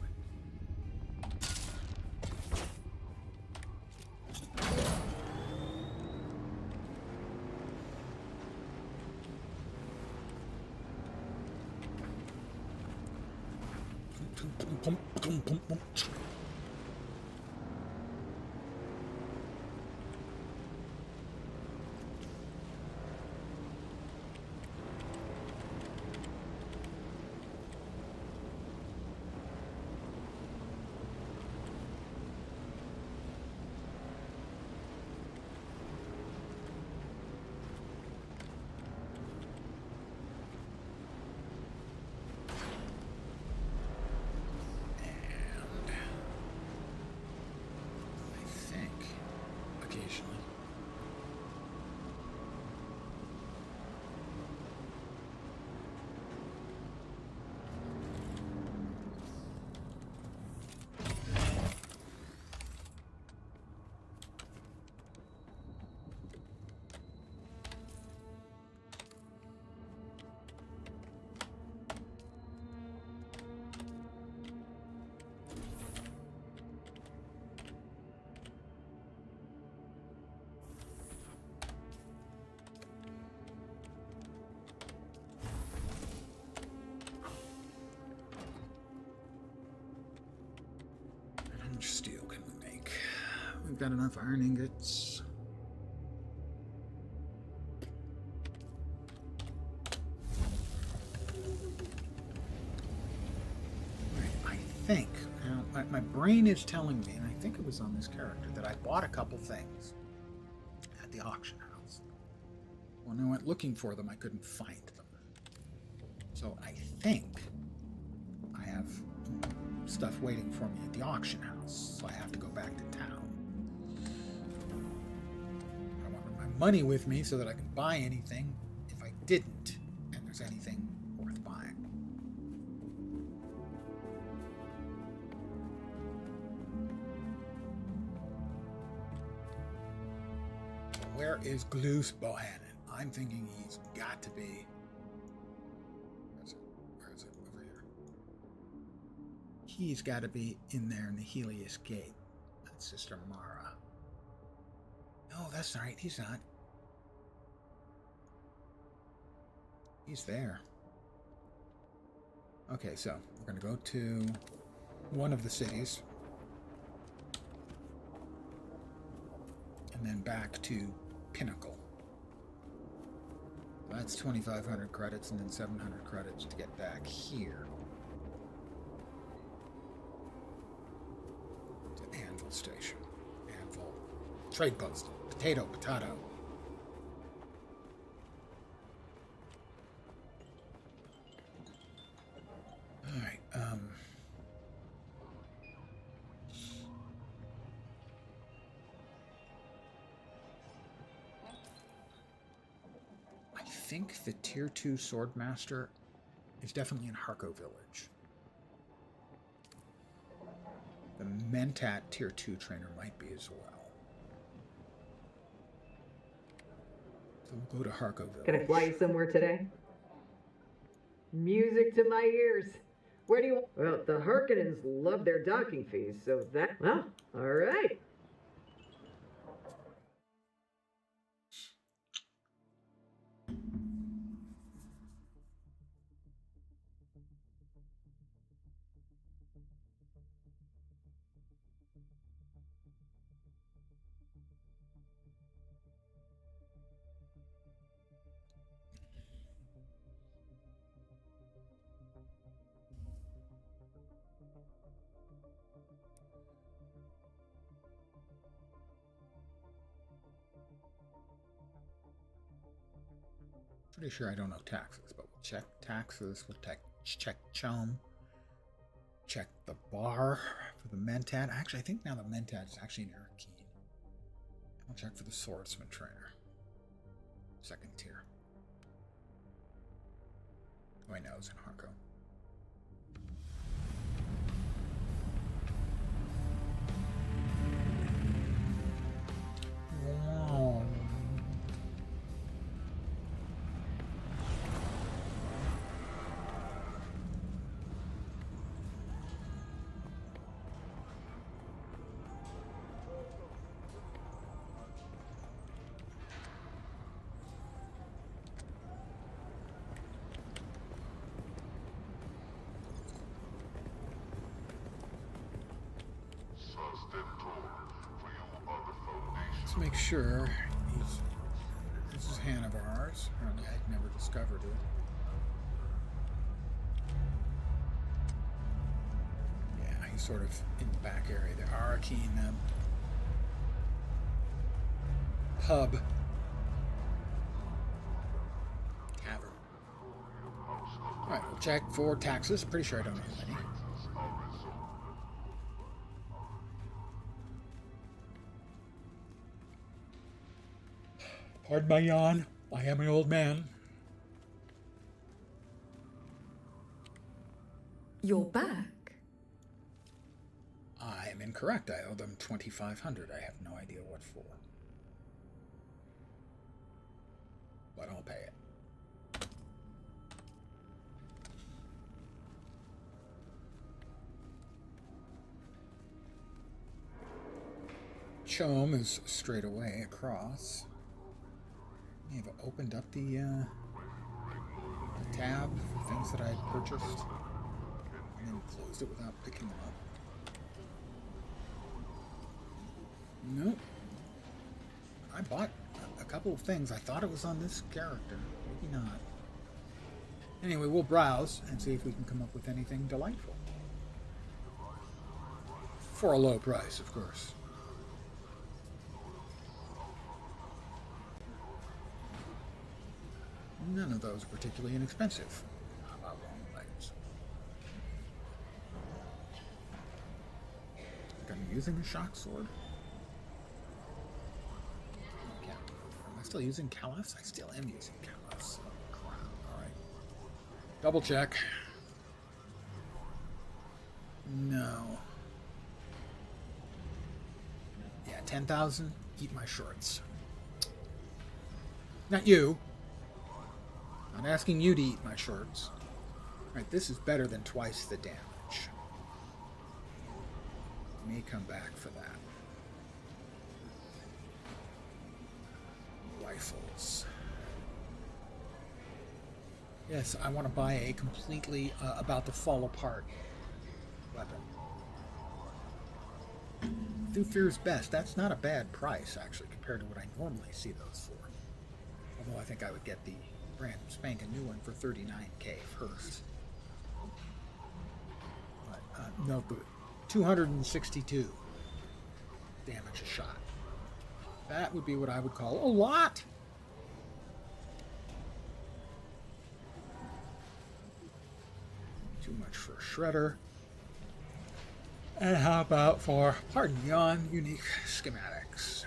got enough iron ingots. I think, now my brain is telling me, and I think it was on this character, that I bought a couple things at the auction house. When I went looking for them, I couldn't find them. So I think I have stuff waiting for me at the auction house, so I have to go back to town. I want my money with me so that I can buy anything if I didn't, and there's anything worth buying. Where is Gloos Bohannon? I'm thinking he's got to be. Where is it? Over here. He's got to be in there in the Helios Gate. That's Sister Mara. No, that's right. He's not. He's there. Okay, so we're going to go to one of the cities. And then back to Pinnacle. That's 2,500 credits and then 700 credits to get back here. To Anvil Station. Anvil. Trade post. Potato, potato. Alright, I think the Tier 2 Swordmaster is definitely in Harko Village. The Mentat Tier 2 trainer might be as well. So we'll go to Harko Village.
Can I fly you somewhere today? Music to my ears. Where do you... Well, the Harkonnens love their docking fees, so that... Well, all right.
Pretty sure I don't know taxes, but we'll check taxes. We'll check Chum. Check the bar for the Mentat. Actually, I think now the Mentat is actually an Arakeen. I'll check for the Swordsman trainer. Second tier. Oh, I know it's in Harko. Wow. Let's make sure this is Hannibars. Apparently I'd never discovered it. Yeah, he's sort of in the back area. The Arakeen pub. Tavern. Alright, we'll check for taxes. Pretty sure I don't have any. Pardon my yawn. I am an old man.
You're back?
I am incorrect. I owe them 2,500. I have no idea what for. But I'll pay it. Chom is straight away across. I've opened up the tab for things that I had purchased and then closed it without picking them up. Nope. I bought a couple of things. I thought it was on this character. Maybe not. Anyway, we'll browse and see if we can come up with anything delightful. For a low price, of course. None of those are particularly inexpensive. How about long legs? Like I'm using a shock sword. Okay. Am I still using caliphs? I still am using caliphs. Oh, crap. Alright. Double check. No. Yeah, 10,000. Eat my shorts. Not you. I'm asking you to eat my shorts. Alright, this is better than twice the damage. May come back for that. Rifles. Yes, I want to buy a completely about to fall apart weapon. Through Fear's Best. That's not a bad price, actually, compared to what I normally see those for. Although I think I would get the brand spanking new one for $39K first. But, no, but 262 damage a shot. That would be what I would call a lot. Too much for a shredder. And how about for, pardon me, on unique schematics?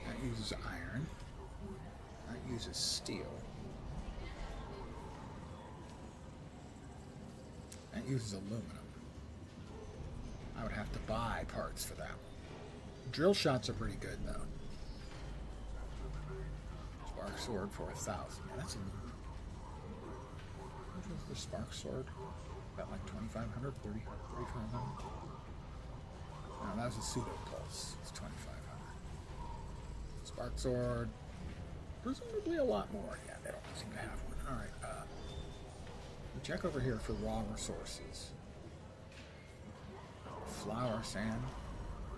That uses iron. That uses steel. That uses aluminum. I would have to buy parts for that one. Drill shots are pretty good, though. Spark sword for 1,000. Yeah, that's aluminum. What was the spark sword? About like 2,500, 3,500. No, that was a pseudo pulse. It's 2,500. Spark sword, presumably a lot more. Yeah, they don't seem to have one. All right, we check over here for raw resources. Flour, sand.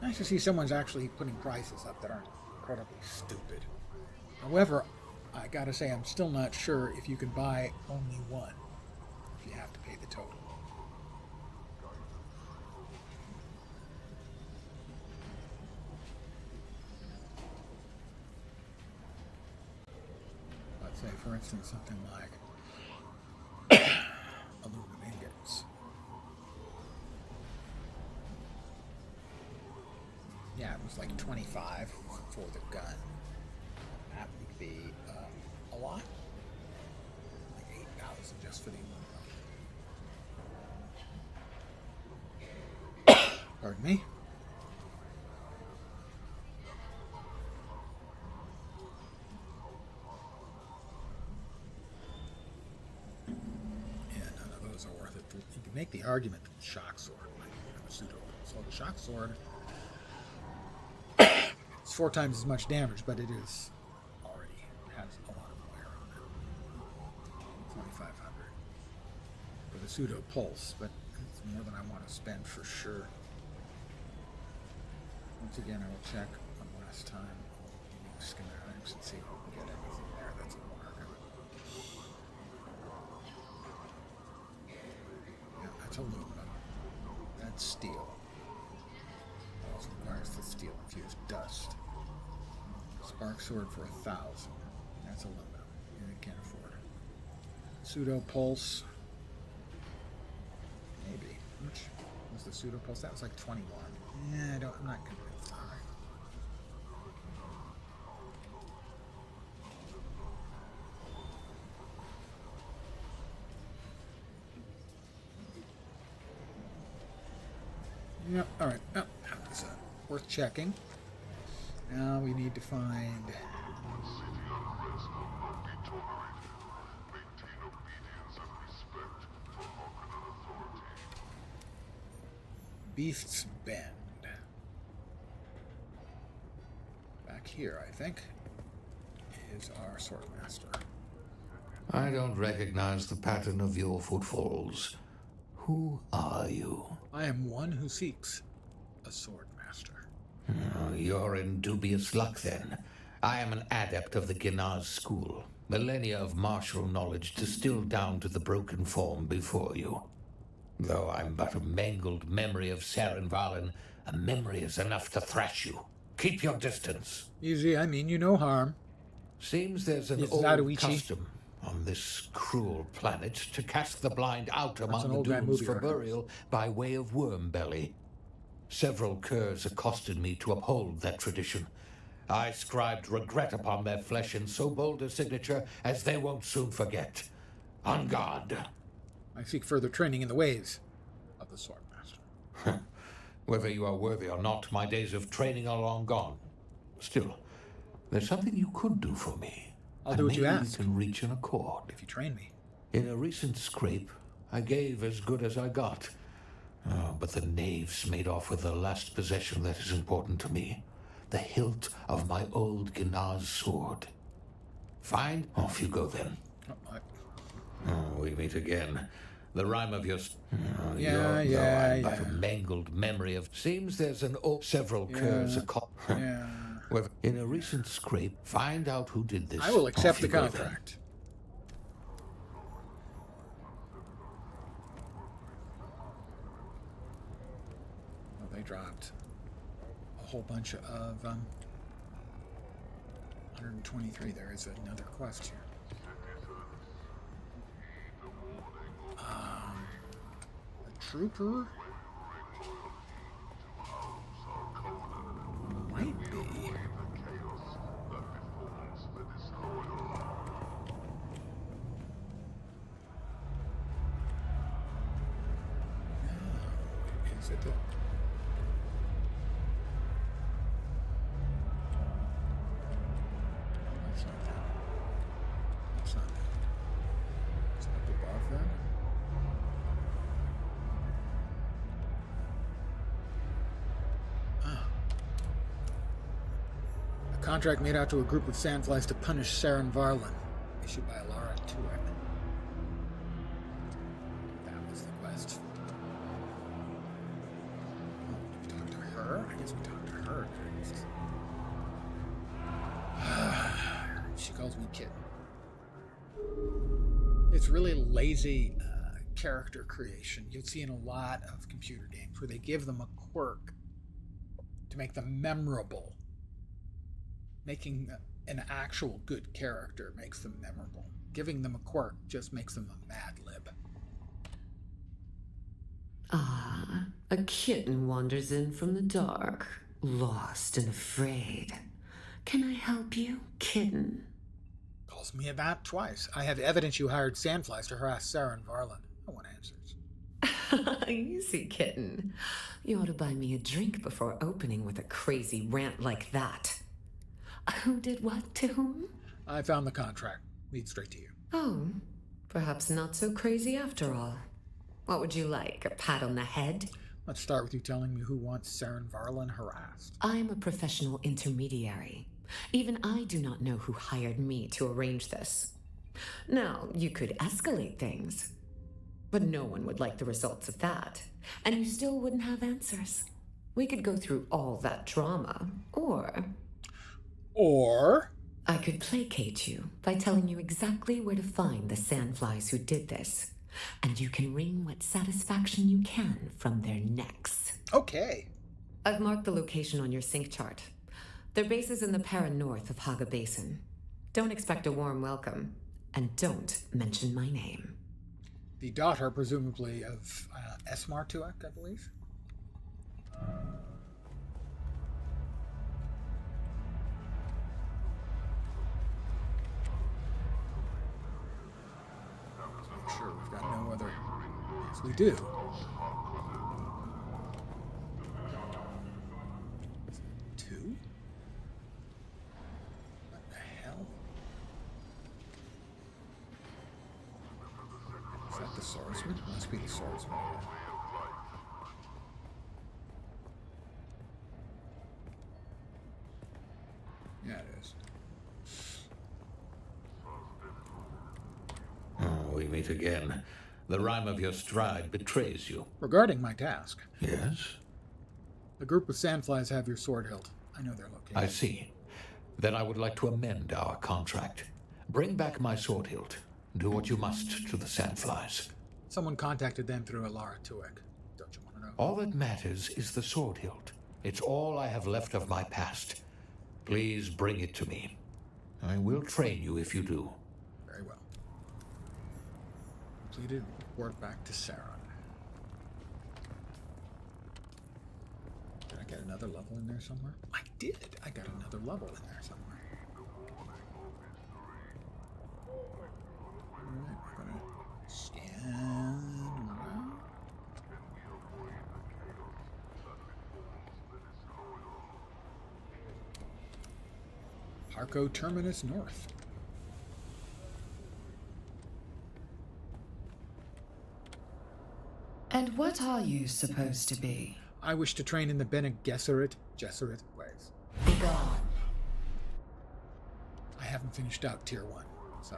Nice to see someone's actually putting prices up that aren't incredibly stupid. However, I gotta say, I'm still not sure if you can buy only one. If you have to pay the total. Let's say, for instance, something like aluminum ingots. Yeah, it was like 25 for the gun. That would be a lot. Like 8,000 just for the aluminum. Pardon me. Yeah, none of those are worth it. You can make the argument that the shock sword might be a pseudo. So the shock sword, it's 4 times as much damage, but it is already has a lot of wear on it. 2,500 for the pseudo pulse, but it's more than I want to spend for sure. Once again, I will check one last time unique schematics and see if we can get anything there that's a mark. Yeah, that's aluminum. That's steel. It also requires the steel infused dust. Spark sword for 1,000. That's aluminum. You can't afford it. Pseudo pulse. Maybe. How much was the pseudo pulse? That was like 21. Yeah, I'm not convinced. All right. Yep. All right. Oh, that was worth checking. Now we need to find. Beast's Bend. Back here, I think, is our swordmaster.
I don't recognize the pattern of your footfalls. Who are you?
I am one who seeks a sword master.
Oh, you're in dubious luck then. I am an adept of the Ginaz school. Millennia of martial knowledge distilled down to the broken form before you. Though I'm but a mangled memory of Saren Valen, a memory is enough to thrash you. Keep your distance.
Easy, I mean you no harm.
Seems there's an
It's
old
Zatoichi.
custom on this cruel planet to cast the blind out
an
among the
old guy
dunes
movie
for
reference.
burial by way of worm belly. Several curs accosted me to uphold that tradition. I scribed regret upon their flesh in so bold a signature as they won't soon forget. On guard.
I seek further training in the ways of the sword master.
Whether you are worthy or not, my days of training are long gone. Still, there's something you could do for me.
I'll do what you
maybe
ask.
We can reach an accord.
If you train me.
In a recent scrape, I gave as good as I got. But the knaves made off with the last possession that is important to me. The hilt of my old Ginaz sword. Fine, off you go then. We meet again. The rhyme of your... I'm but a mangled memory of... Seems there's an several curs... In a recent scrape, find out who did this.
I will accept
Off
the
you go then.
contract. Well, they dropped a whole bunch of 123. There is another quest here. A trooper? Might be. Is it though? That's not that. That's not that. Is it up above then? Ah. A contract made out to a group of sandflies to punish Saren Varlin, issued by Alara Tuek. That was the quest. Did we talk to her? I guess we talked to her next. She calls me kitten. It's really lazy character creation. You'll see in a lot of computer games where they give them a quirk to make them memorable. Making an actual good character makes them memorable. Giving them a quirk just makes them a mad lib.
Ah, a kitten wanders in from the dark, lost and afraid. Can I help you, kitten?
Calls me that twice. I have evidence you hired sandflies to harass Saren Varlin. No one answers.
Easy, kitten. You ought to buy me a drink before opening with a crazy rant like that. Who did what to whom?
I found the contract. Lead straight to you.
Oh, perhaps not so crazy after all. What would you like, a pat on the head?
Let's start with you telling me who wants Saren Varlin harassed.
I'm a professional intermediary. Even I do not know who hired me to arrange this. Now, you could escalate things, but no one would like the results of that, and you still wouldn't have answers. We could go through all that drama,
Or
I could placate you by telling you exactly where to find the sandflies who did this, and you can wring what satisfaction you can from their necks.
Okay.
I've marked the location on your sync chart. Their base is in the Para North of Haga Basin. Don't expect a warm welcome, and don't mention my name.
The daughter, presumably, of Esmar Tuek, I believe. Make sure we've got no other. Yes, we do. Two? What the hell? Is that the swordsman? Must be the swordsman. Yeah, it is.
We meet again. The rhyme of your stride betrays you.
Regarding my task,
Yes?
a group of sandflies have your sword hilt. I know their location.
I see. Then I would like to amend our contract. Bring back my sword hilt. Do what you must to the sandflies.
Someone contacted them through Alara Tuek. Don't you want to know?
All that matters is the sword hilt. It's all I have left of my past. Please bring it to me. I will train you if you do.
Very well. Completed. Report back to Sarah. Did I get another level in there somewhere? I did. I got another level in there somewhere. Alright, we're gonna scan around. Harco Terminus North.
And what are you supposed to be?
I wish to train in the Bene Gesserit ways.
Begone.
I haven't finished out Tier 1, so...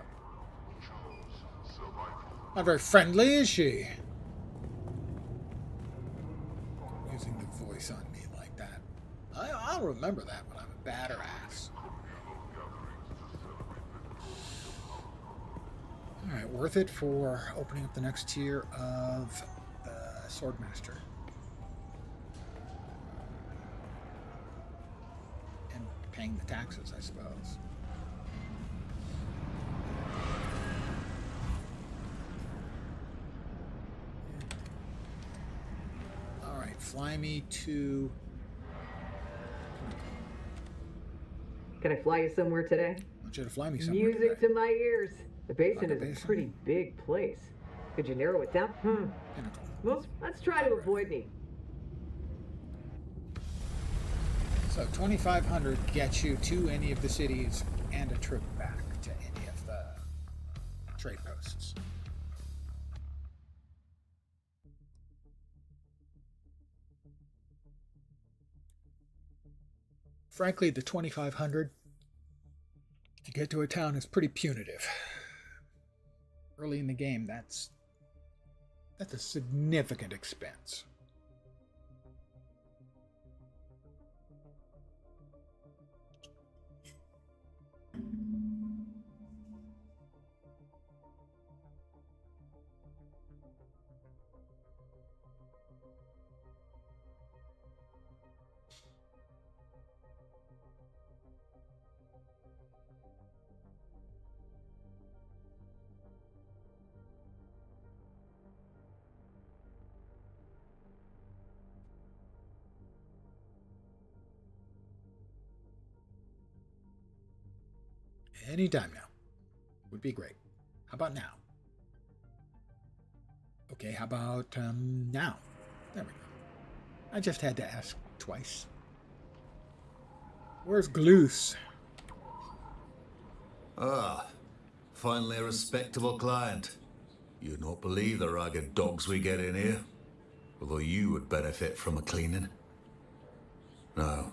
Not very friendly, is she? Using the voice on me like that. I'll remember that when I'm a batter ass. Alright, worth it for opening up the next tier of Swordmaster. And paying the taxes, I suppose. Alright, fly me to...
Can I fly you somewhere today?
I want you to fly me somewhere
Music
today.
to my ears. The basin
the
is a
basin?
pretty big place. Could you narrow it down?
Pinnacle.
Well, let's try to avoid me.
So 2,500 gets you to any of the cities and a trip back to any of the trade posts. Frankly, the 2,500 to get to a town is pretty punitive. Early in the game, that's a significant expense. Anytime now would be great. How about now? Okay, how about now? There we go. I just had to ask twice. Where's Gloose?
Ah, finally a respectable client. You'd not believe the ragged dogs we get in here. Although you would benefit from a cleaning. Now,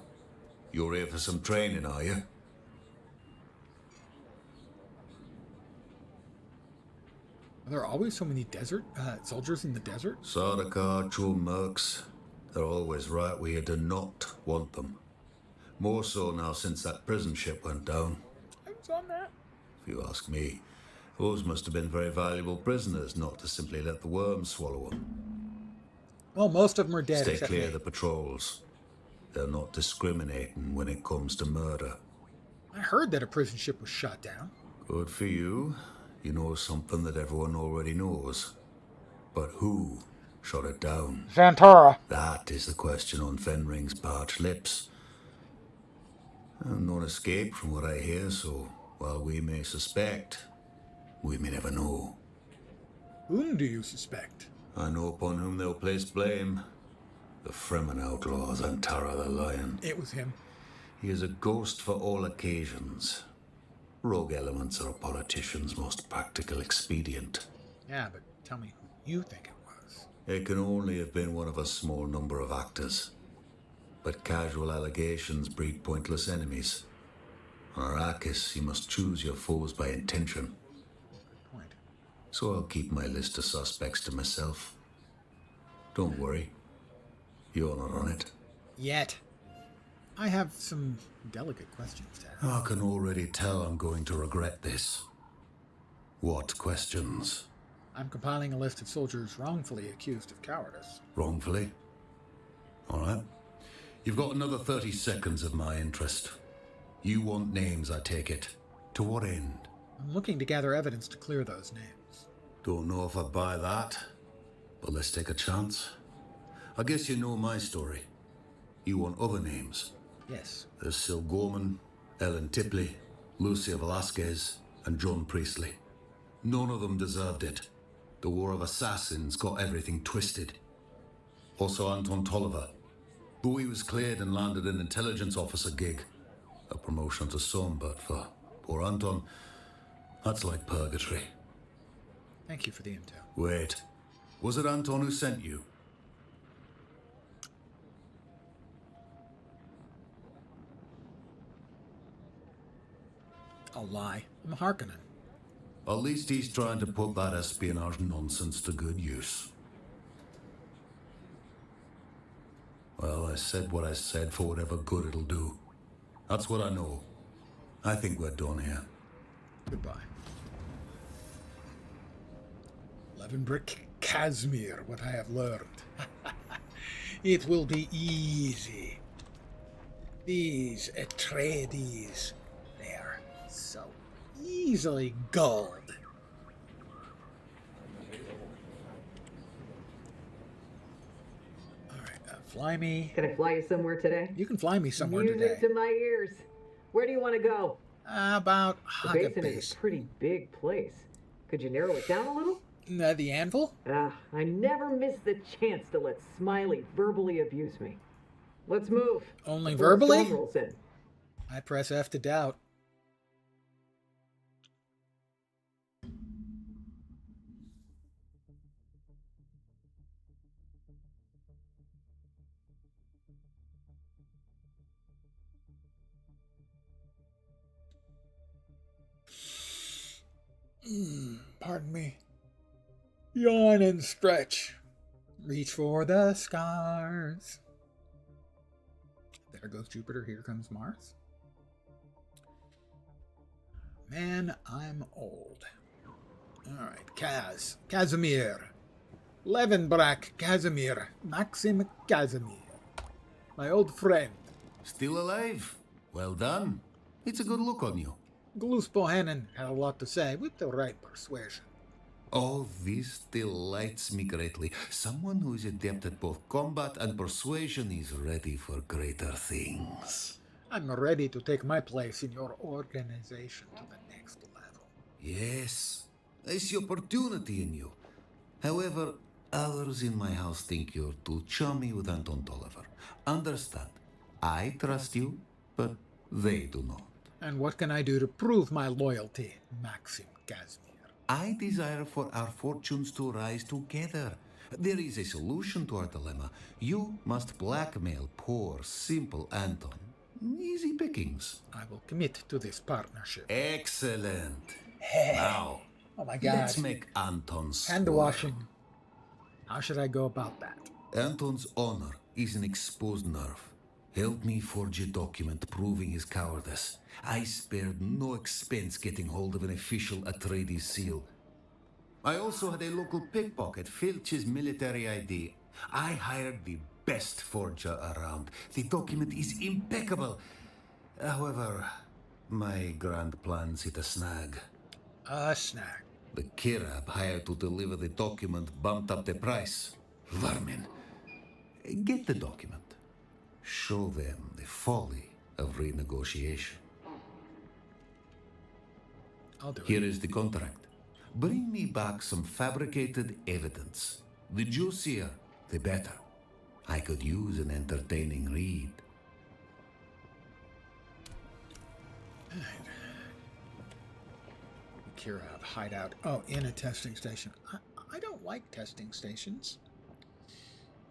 you're here for some training, are you?
Are there always so many desert soldiers in the desert?
Sardaukar, true mercs. They're always right where you do not want them. More so now since that prison ship went down.
I was on that.
If you ask me, those must have been very valuable prisoners not to simply let the worms swallow them.
Well, most of them are dead.
Stay
except
clear
me.
of the patrols. They're not discriminating when it comes to murder.
I heard that a prison ship was shot down.
Good for you. You know something that everyone already knows. But who shot it down?
Santara.
That is the question on Fenring's parched lips. And none escape from what I hear, so while we may suspect, we may never know.
Whom do you suspect?
I know upon whom they'll place blame. The Fremen outlaws and Tara the Lion.
It was him.
He is a ghost for all occasions. Rogue elements are a politician's most practical expedient.
Yeah, but tell me who you think it was.
It can only have been one of a small number of actors. But casual allegations breed pointless enemies. On Arrakis, you must choose your foes by intention.
Good point.
so I'll keep my list of suspects to myself. Don't worry. You're not on it.
Yet. I have some delicate questions to ask.
I can already tell I'm going to regret this. What questions?
I'm compiling a list of soldiers wrongfully accused of cowardice.
Wrongfully? All right. You've got another 30 seconds of my interest. You want names, I take it. To what end?
I'm looking to gather evidence to clear those names.
Don't know if I buy that, but let's take a chance. I guess you know my story. You want other names.
Yes.
There's Sil Gorman, Ellen Tipley, Lucia Velasquez, and John Priestley. None of them deserved it. The War of Assassins got everything twisted. Also Anton Tolliver. Though he was cleared and landed an intelligence officer gig. A promotion to some, but for poor Anton, that's like purgatory.
Thank you for the intel.
Wait, was it Anton who sent you?
I'll lie. I'm Harkonnen.
At least he's trying to put that espionage nonsense to good use. Well, I said what I said for whatever good it'll do. That's what I know. I think we're done here.
Goodbye. Levenbrick Casimir, what I have learned. It will be easy. These Atreides, they are so easily gulled. Alright, fly me.
Can I fly you somewhere today?
You can fly me somewhere
Music
today.
to my ears. Where do you want to go?
About
The basin is
Hagabase.
a pretty big place. Could you narrow it down a little?
The anvil?
I never miss the chance to let Smiley verbally abuse me. Let's move.
Only
before a
verbally?
storm rolls in.
I press F to doubt. Pardon me. Yawn and stretch. Reach for the scars. There goes Jupiter, here comes Mars. Man, I'm old. Alright, Casimir. Levenbrack Casimir. Maxim Casimir. My old friend.
Still alive? Well done. It's a good look on you.
Glus Bohannon had a lot to say with the right persuasion.
All this delights me greatly. Someone who is adept at both combat and persuasion is ready for greater things.
I'm ready to take my place in your organization to the next level.
Yes, I see opportunity in you. However, others in my house think you're too chummy with Anton Tolliver. Understand, I trust you, but they do not.
And what can I do to prove my loyalty, Maxim Casimir?
I desire for our fortunes to rise together. There is a solution to our dilemma. You must blackmail poor, simple Anton. Easy pickings.
I will commit to this partnership.
Excellent. Now,
Oh my God.
let's make Anton's
Hand
score.
washing. How should I go about that?
Anton's honor is an exposed nerve. Help me forge a document proving his cowardice. I spared no expense getting hold of an official Atreides seal. I also had a local pickpocket filch his military ID. I hired the best forger around. The document is impeccable. However, my grand plans hit a snag.
A snack.
The Kirab hired to deliver the document bumped up the price. Vermin. Get the document. Show them the folly of renegotiation.
I'll do it.
Here is the contract. Bring me back some fabricated evidence. The juicier, the better. I could use an entertaining read.
Kirab hideout. Oh, in a testing station. I don't like testing stations.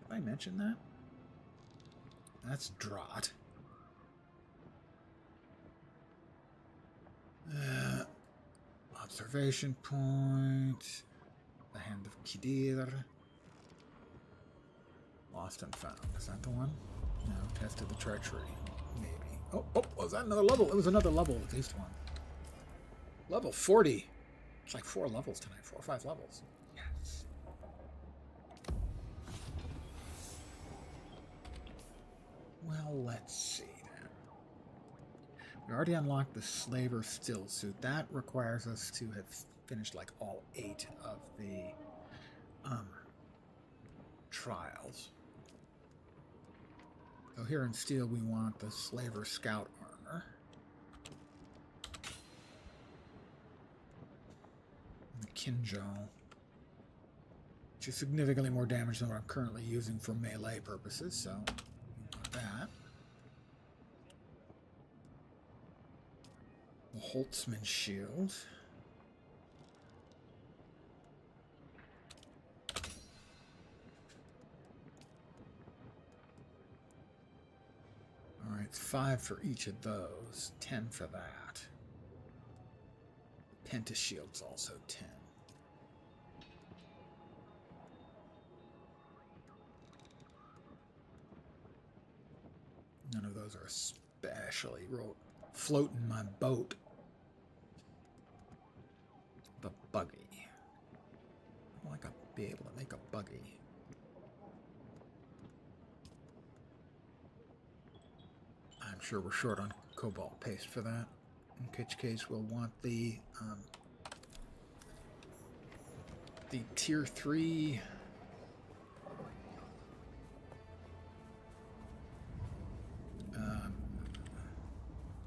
Have I mentioned that? That's draught. Observation point. The Hand of Kidir. Lost and Found. Is that the one? No. Test of the Treachery. Maybe. Oh, was that another level? It was another level, at least one. Level 40. It's like 4 levels tonight. 4 or 5 levels. Yes. Well, let's see then. We already unlocked the Slaver Still Suit. That requires us to have finished like all 8 of the trials. So here in Steel, we want the Slaver Scout Armor. The Kinjo, which is significantly more damage than what I'm currently using for melee purposes, so we want that. The Holtzman Shield. Alright, it's 5 for each of those. 10 for that. The Pentashield's also 10. None of those are especially floating my boat. The buggy. I'd like to be able to make a buggy. I'm sure we're short on cobalt paste for that. In which case we'll want the tier 3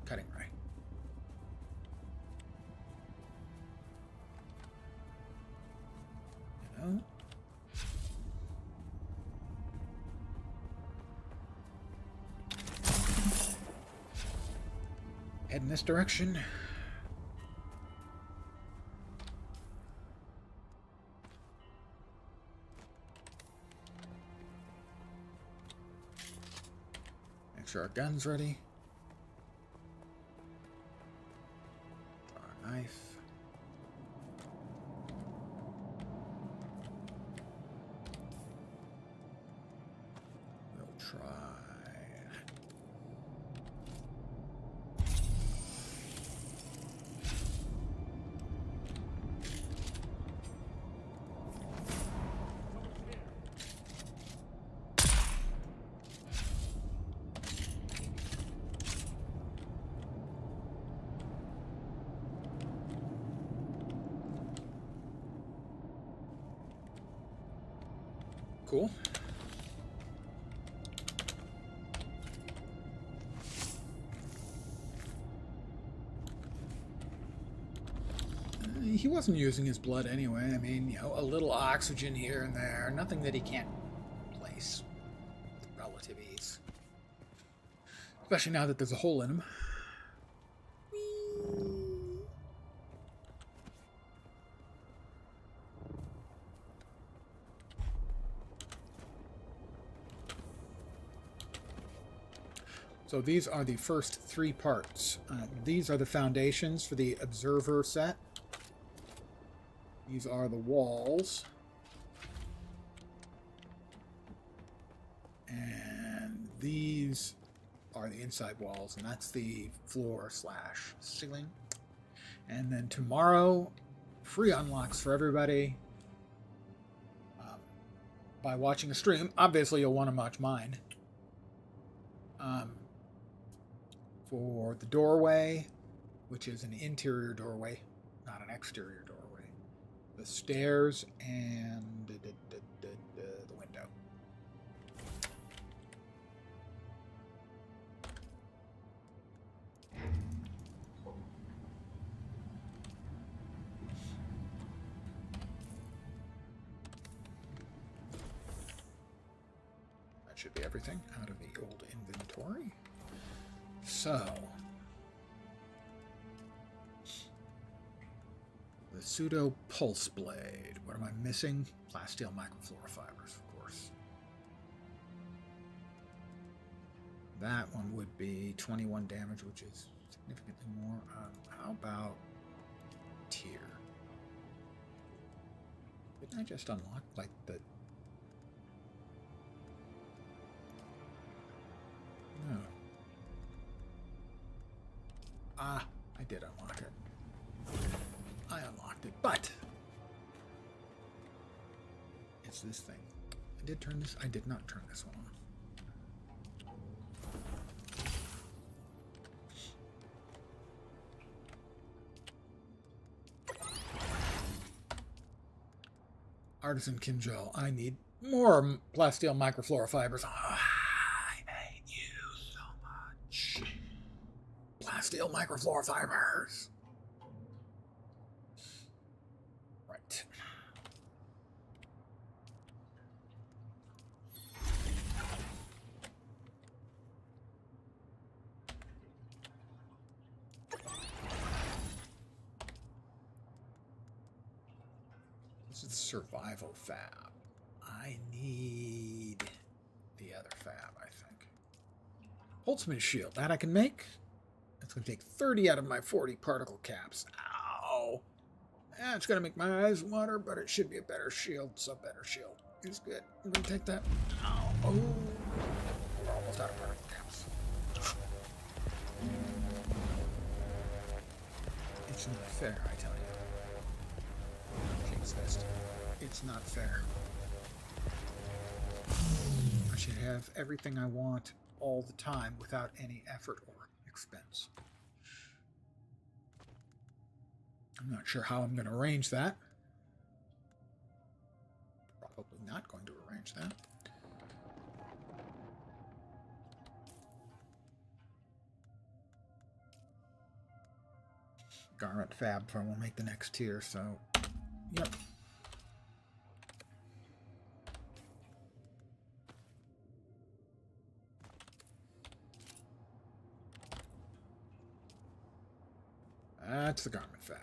cutting ray. You know? Head in this direction. Make sure our gun's ready. Our knife. We'll try. Cool. He wasn't using his blood anyway. I mean, you know, a little oxygen here and there. Nothing that he can't replace with relative ease. Especially now that there's a hole in him. So these are the first 3 parts. These are the foundations for the observer set. These are the walls. And these are the inside walls, and that's the floor/ceiling. And then tomorrow, free unlocks for everybody. By watching a stream, obviously you'll want to watch mine. For the doorway, which is an interior doorway, not an exterior doorway. The stairs and the window. That should be everything out of the old inventory. So, the pseudo pulse blade. What am I missing? Plasteel microfluorofibers, of course. That one would be 21 damage, which is significantly more. How about tier? Didn't I just unlock, like, the... No. Ah, I did unlock it. I unlocked it, but... It's this thing. I did turn this... I did not turn this one on. Artisan Kinjal, I need more plasteel microfluorofibers. Oh, I hate you so much. Plasteel microfluorofibers. Right. This is survival fab. I need the other fab, I think. Holtzman shield. That I can make. That's going to take 30 out of my 40 particle caps. Ow. It's going to make my eyes water, but it should be a better shield. So better shield is good. I'm going to take that. Ow. Oh. We're almost out of particle caps. It's not fair, I tell you. King's Fist. It's not fair. I should have everything I want all the time without any effort or expense. I'm not sure how I'm going to arrange that. Probably not going to arrange that. Garment fab for we'll make the next tier, so yep. That's the garment fab.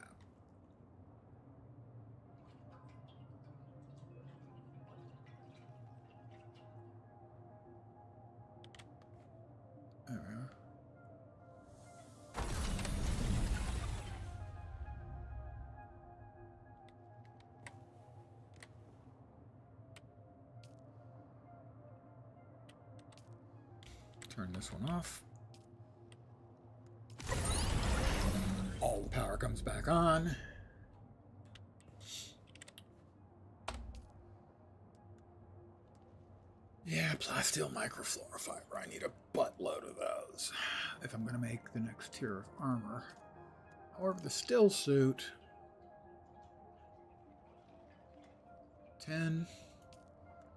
Turn this one off. All the power comes back on. Yeah, plasteel microfluorofiber. I need a buttload of those if I'm going to make the next tier of armor. However, the still suit... 10,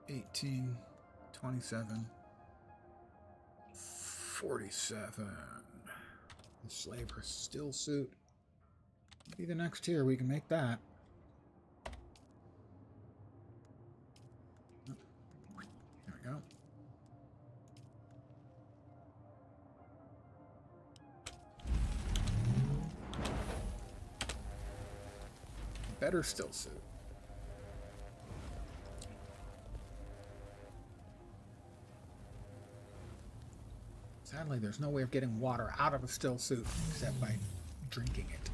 18, 27, 47. The slaver still suit. Be the next tier, we can make that. There we go. Better still suit. Sadly, there's no way of getting water out of a still suit except by drinking it.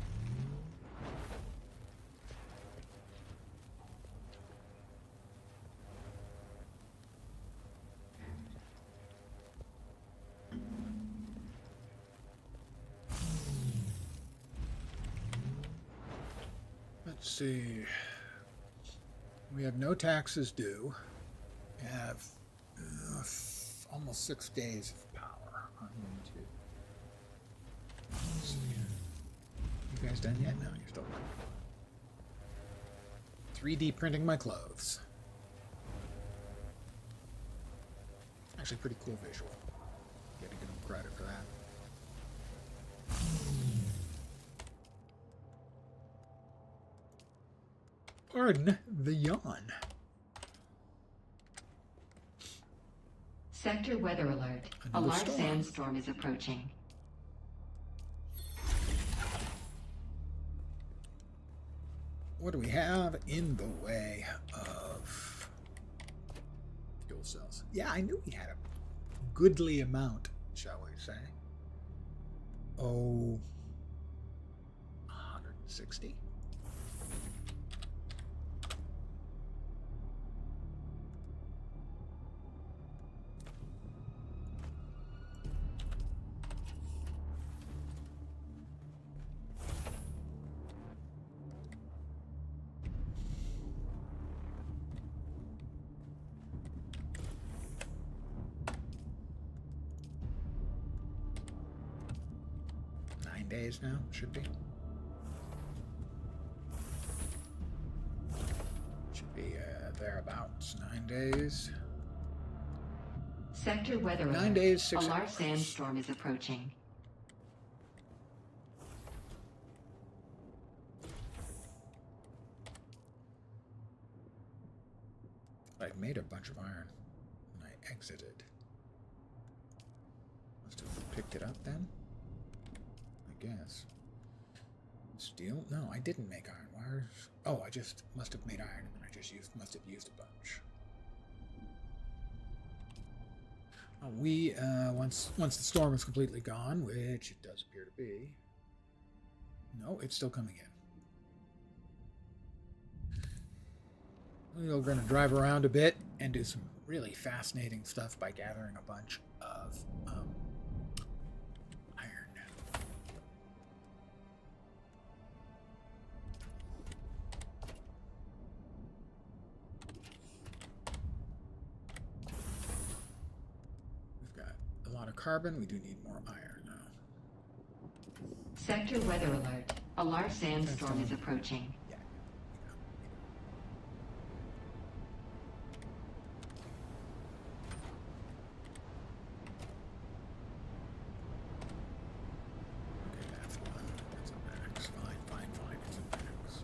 Let's see. We have no taxes due. We have almost 6 days of power. I'm going to see. You guys done yet? No, you're still working. 3D printing my clothes. Actually, pretty cool visual. Got to give them credit for that. Pardon the yawn.
Sector weather alert. A
Another
large
storm.
sandstorm is approaching.
What do we have in the way of fuel cells? Yeah, I knew we had a goodly amount, shall we say. Oh, 160. days now, should be. Should be thereabouts. 9 days.
Sector weather
9
alert.
days, 6
A large
hours.
sandstorm is approaching.
I made a bunch of iron when I exited. Must have picked it up then? I guess. Steel? No, I didn't make iron wires. Oh, I just must have made iron and then I just must have used a bunch. We, once the storm is completely gone, which it does appear to be. No, it's still coming in. We're going to drive around a bit and do some really fascinating stuff by gathering a bunch of iron. We've got a lot of carbon. We do need more iron now.
Sector weather alert. A large sandstorm is approaching.
Yeah. Okay, that's one. That's a max. Fine. It's a max.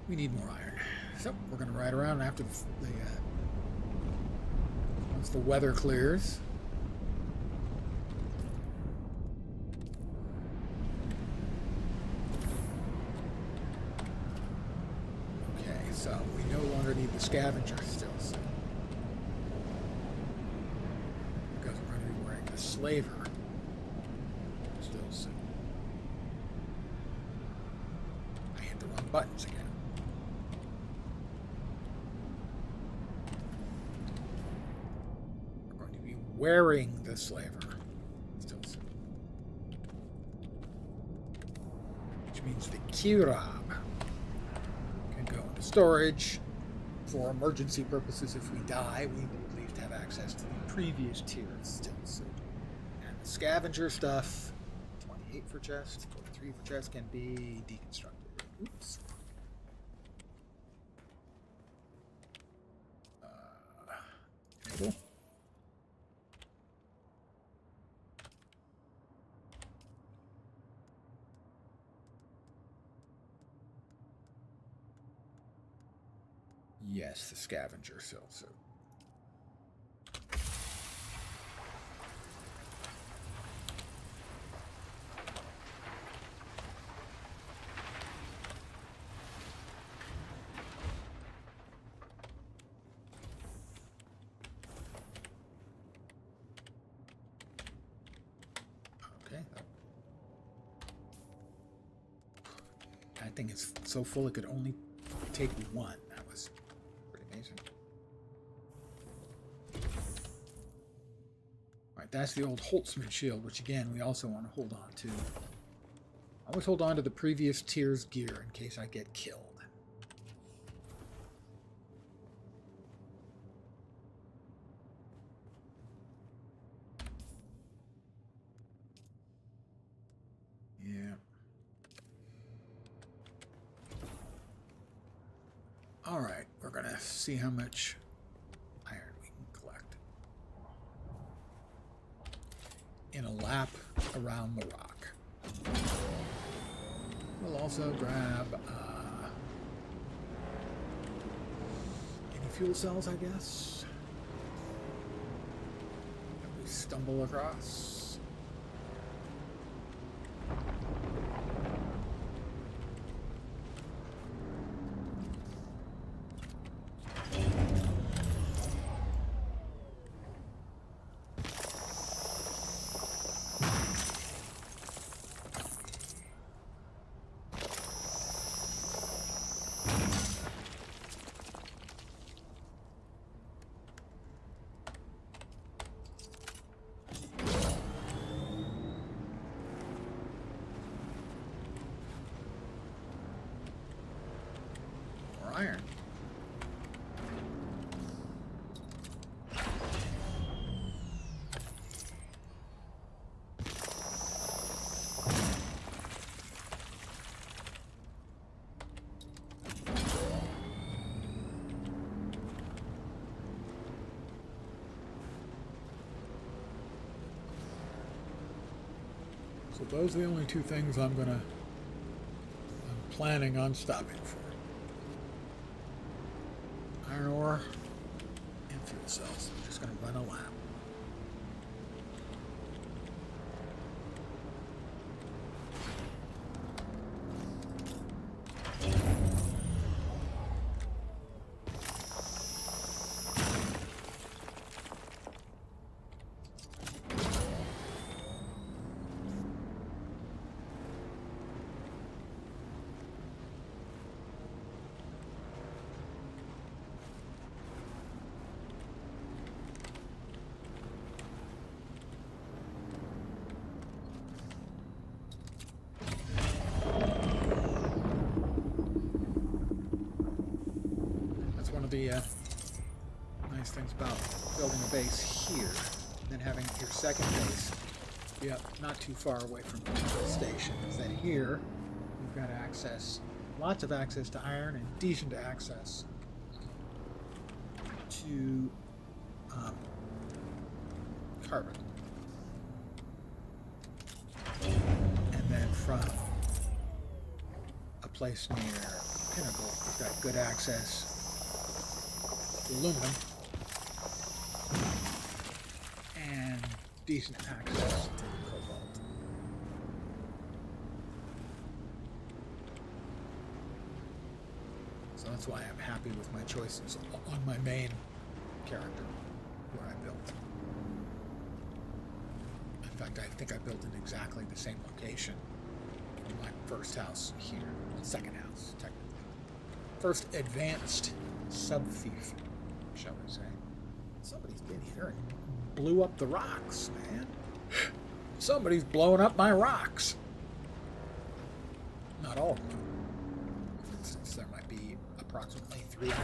We need more iron. So we're going to ride around after the once the weather clears. Okay, so we no longer need the scavenger still, so because we're going to be wearing the slaver still soon. I hit the wrong buttons again. Wearing the slaver. Still, which means the Kirab can go into storage for emergency purposes. If we die, we will at least have access to the previous tier of still suit. And the scavenger stuff, 28 for chest, 43 for chest, can be deconstructed. Oops. Cool. Yes, the scavenger cell. So. Okay. That thing is so full it could only take one. That was amazing. Alright, that's the old Holtzman shield, which again, we also want to hold on to. I always hold on to the previous tier's gear in case I get killed. Yeah. Alright, we're gonna see how much iron we can collect in a lap around the rock. We'll also grab any fuel cells, I guess, that we stumble across. Iron. So those are the only two things I'm planning on stopping for. Iron ore and fuel cells. I'm just gonna run a lap. The nice things about building a base here and then having your second base not too far away from the station is that here you've got lots of access to iron and decent access to carbon. And then from a place near Pinnacle, you've got good access aluminum and decent access to cobalt. So that's why I'm happy with my choices on my main character, where I built. In fact, I think I built in exactly the same location in my first house here, second house, technically. First advanced sub-thief, shall we say. Somebody's been here and blew up the rocks, man. Somebody's blowing up my rocks. Not all of them. For instance, there might be approximately 300.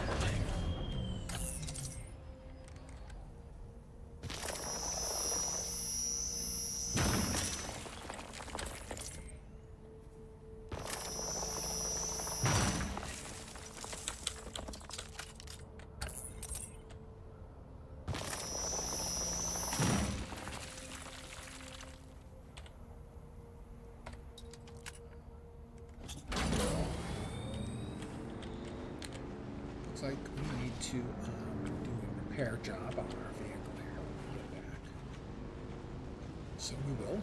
Like we need to do a repair job on our vehicle here when we get back. So we will.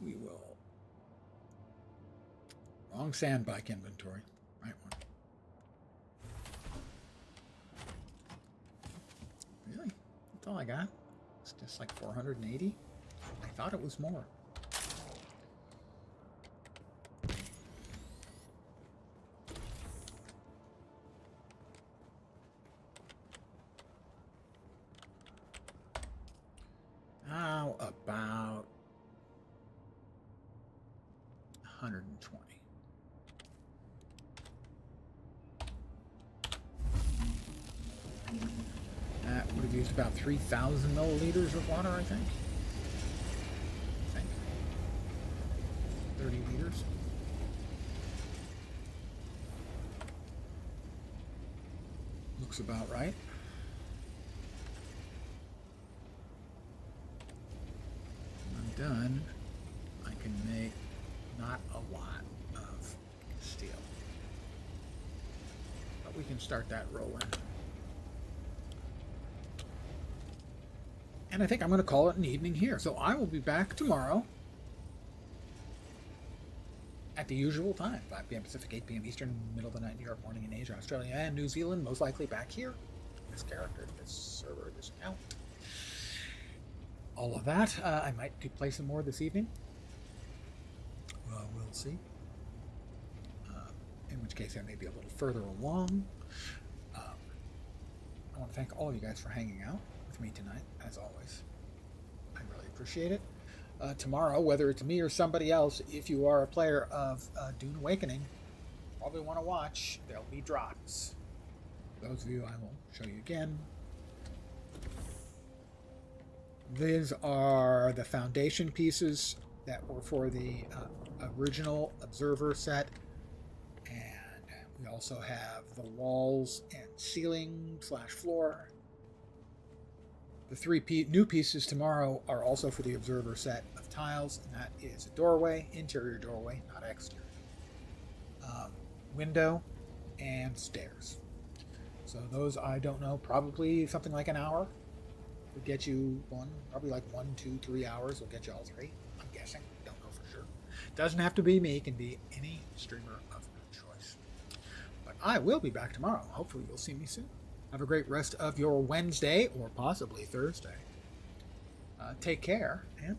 We will. Wrong sandbike inventory. Right one. Really? That's all I got? It's just like 480? I thought it was more. How about 120? That would have used about 3,000 milliliters of water, I think. 30 liters. Looks about right. When I'm done, I can make not a lot of steel. But we can start that rolling. And I think I'm going to call it an evening here. So I will be back tomorrow at the usual time, 5 p.m. Pacific, 8 p.m. Eastern, middle of the night, New York, morning in Asia, Australia, and New Zealand, most likely back here. this character, this server, this account. All of that. I might play some more this evening. We'll see. In which case I may be a little further along. I want to thank all of you guys for hanging out with me tonight, as always. I really appreciate it. Tomorrow, whether it's me or somebody else, if you are a player of Dune Awakening, probably want to watch. There'll be drops. For those of you, I will show you again. These are the foundation pieces that were for the original Observer set. And we also have the walls and ceiling / floor. The three new pieces tomorrow are also for the Observer set of tiles, and that is a doorway, interior doorway, not exterior, window, and stairs. So those, I don't know, probably something like an hour will get you one, probably like 1, 2, 3 hours will get you all three, I'm guessing. Don't know for sure. Doesn't have to be me, it can be any streamer of your choice. But I will be back tomorrow. Hopefully you'll see me soon. Have a great rest of your Wednesday or possibly Thursday. Take care, and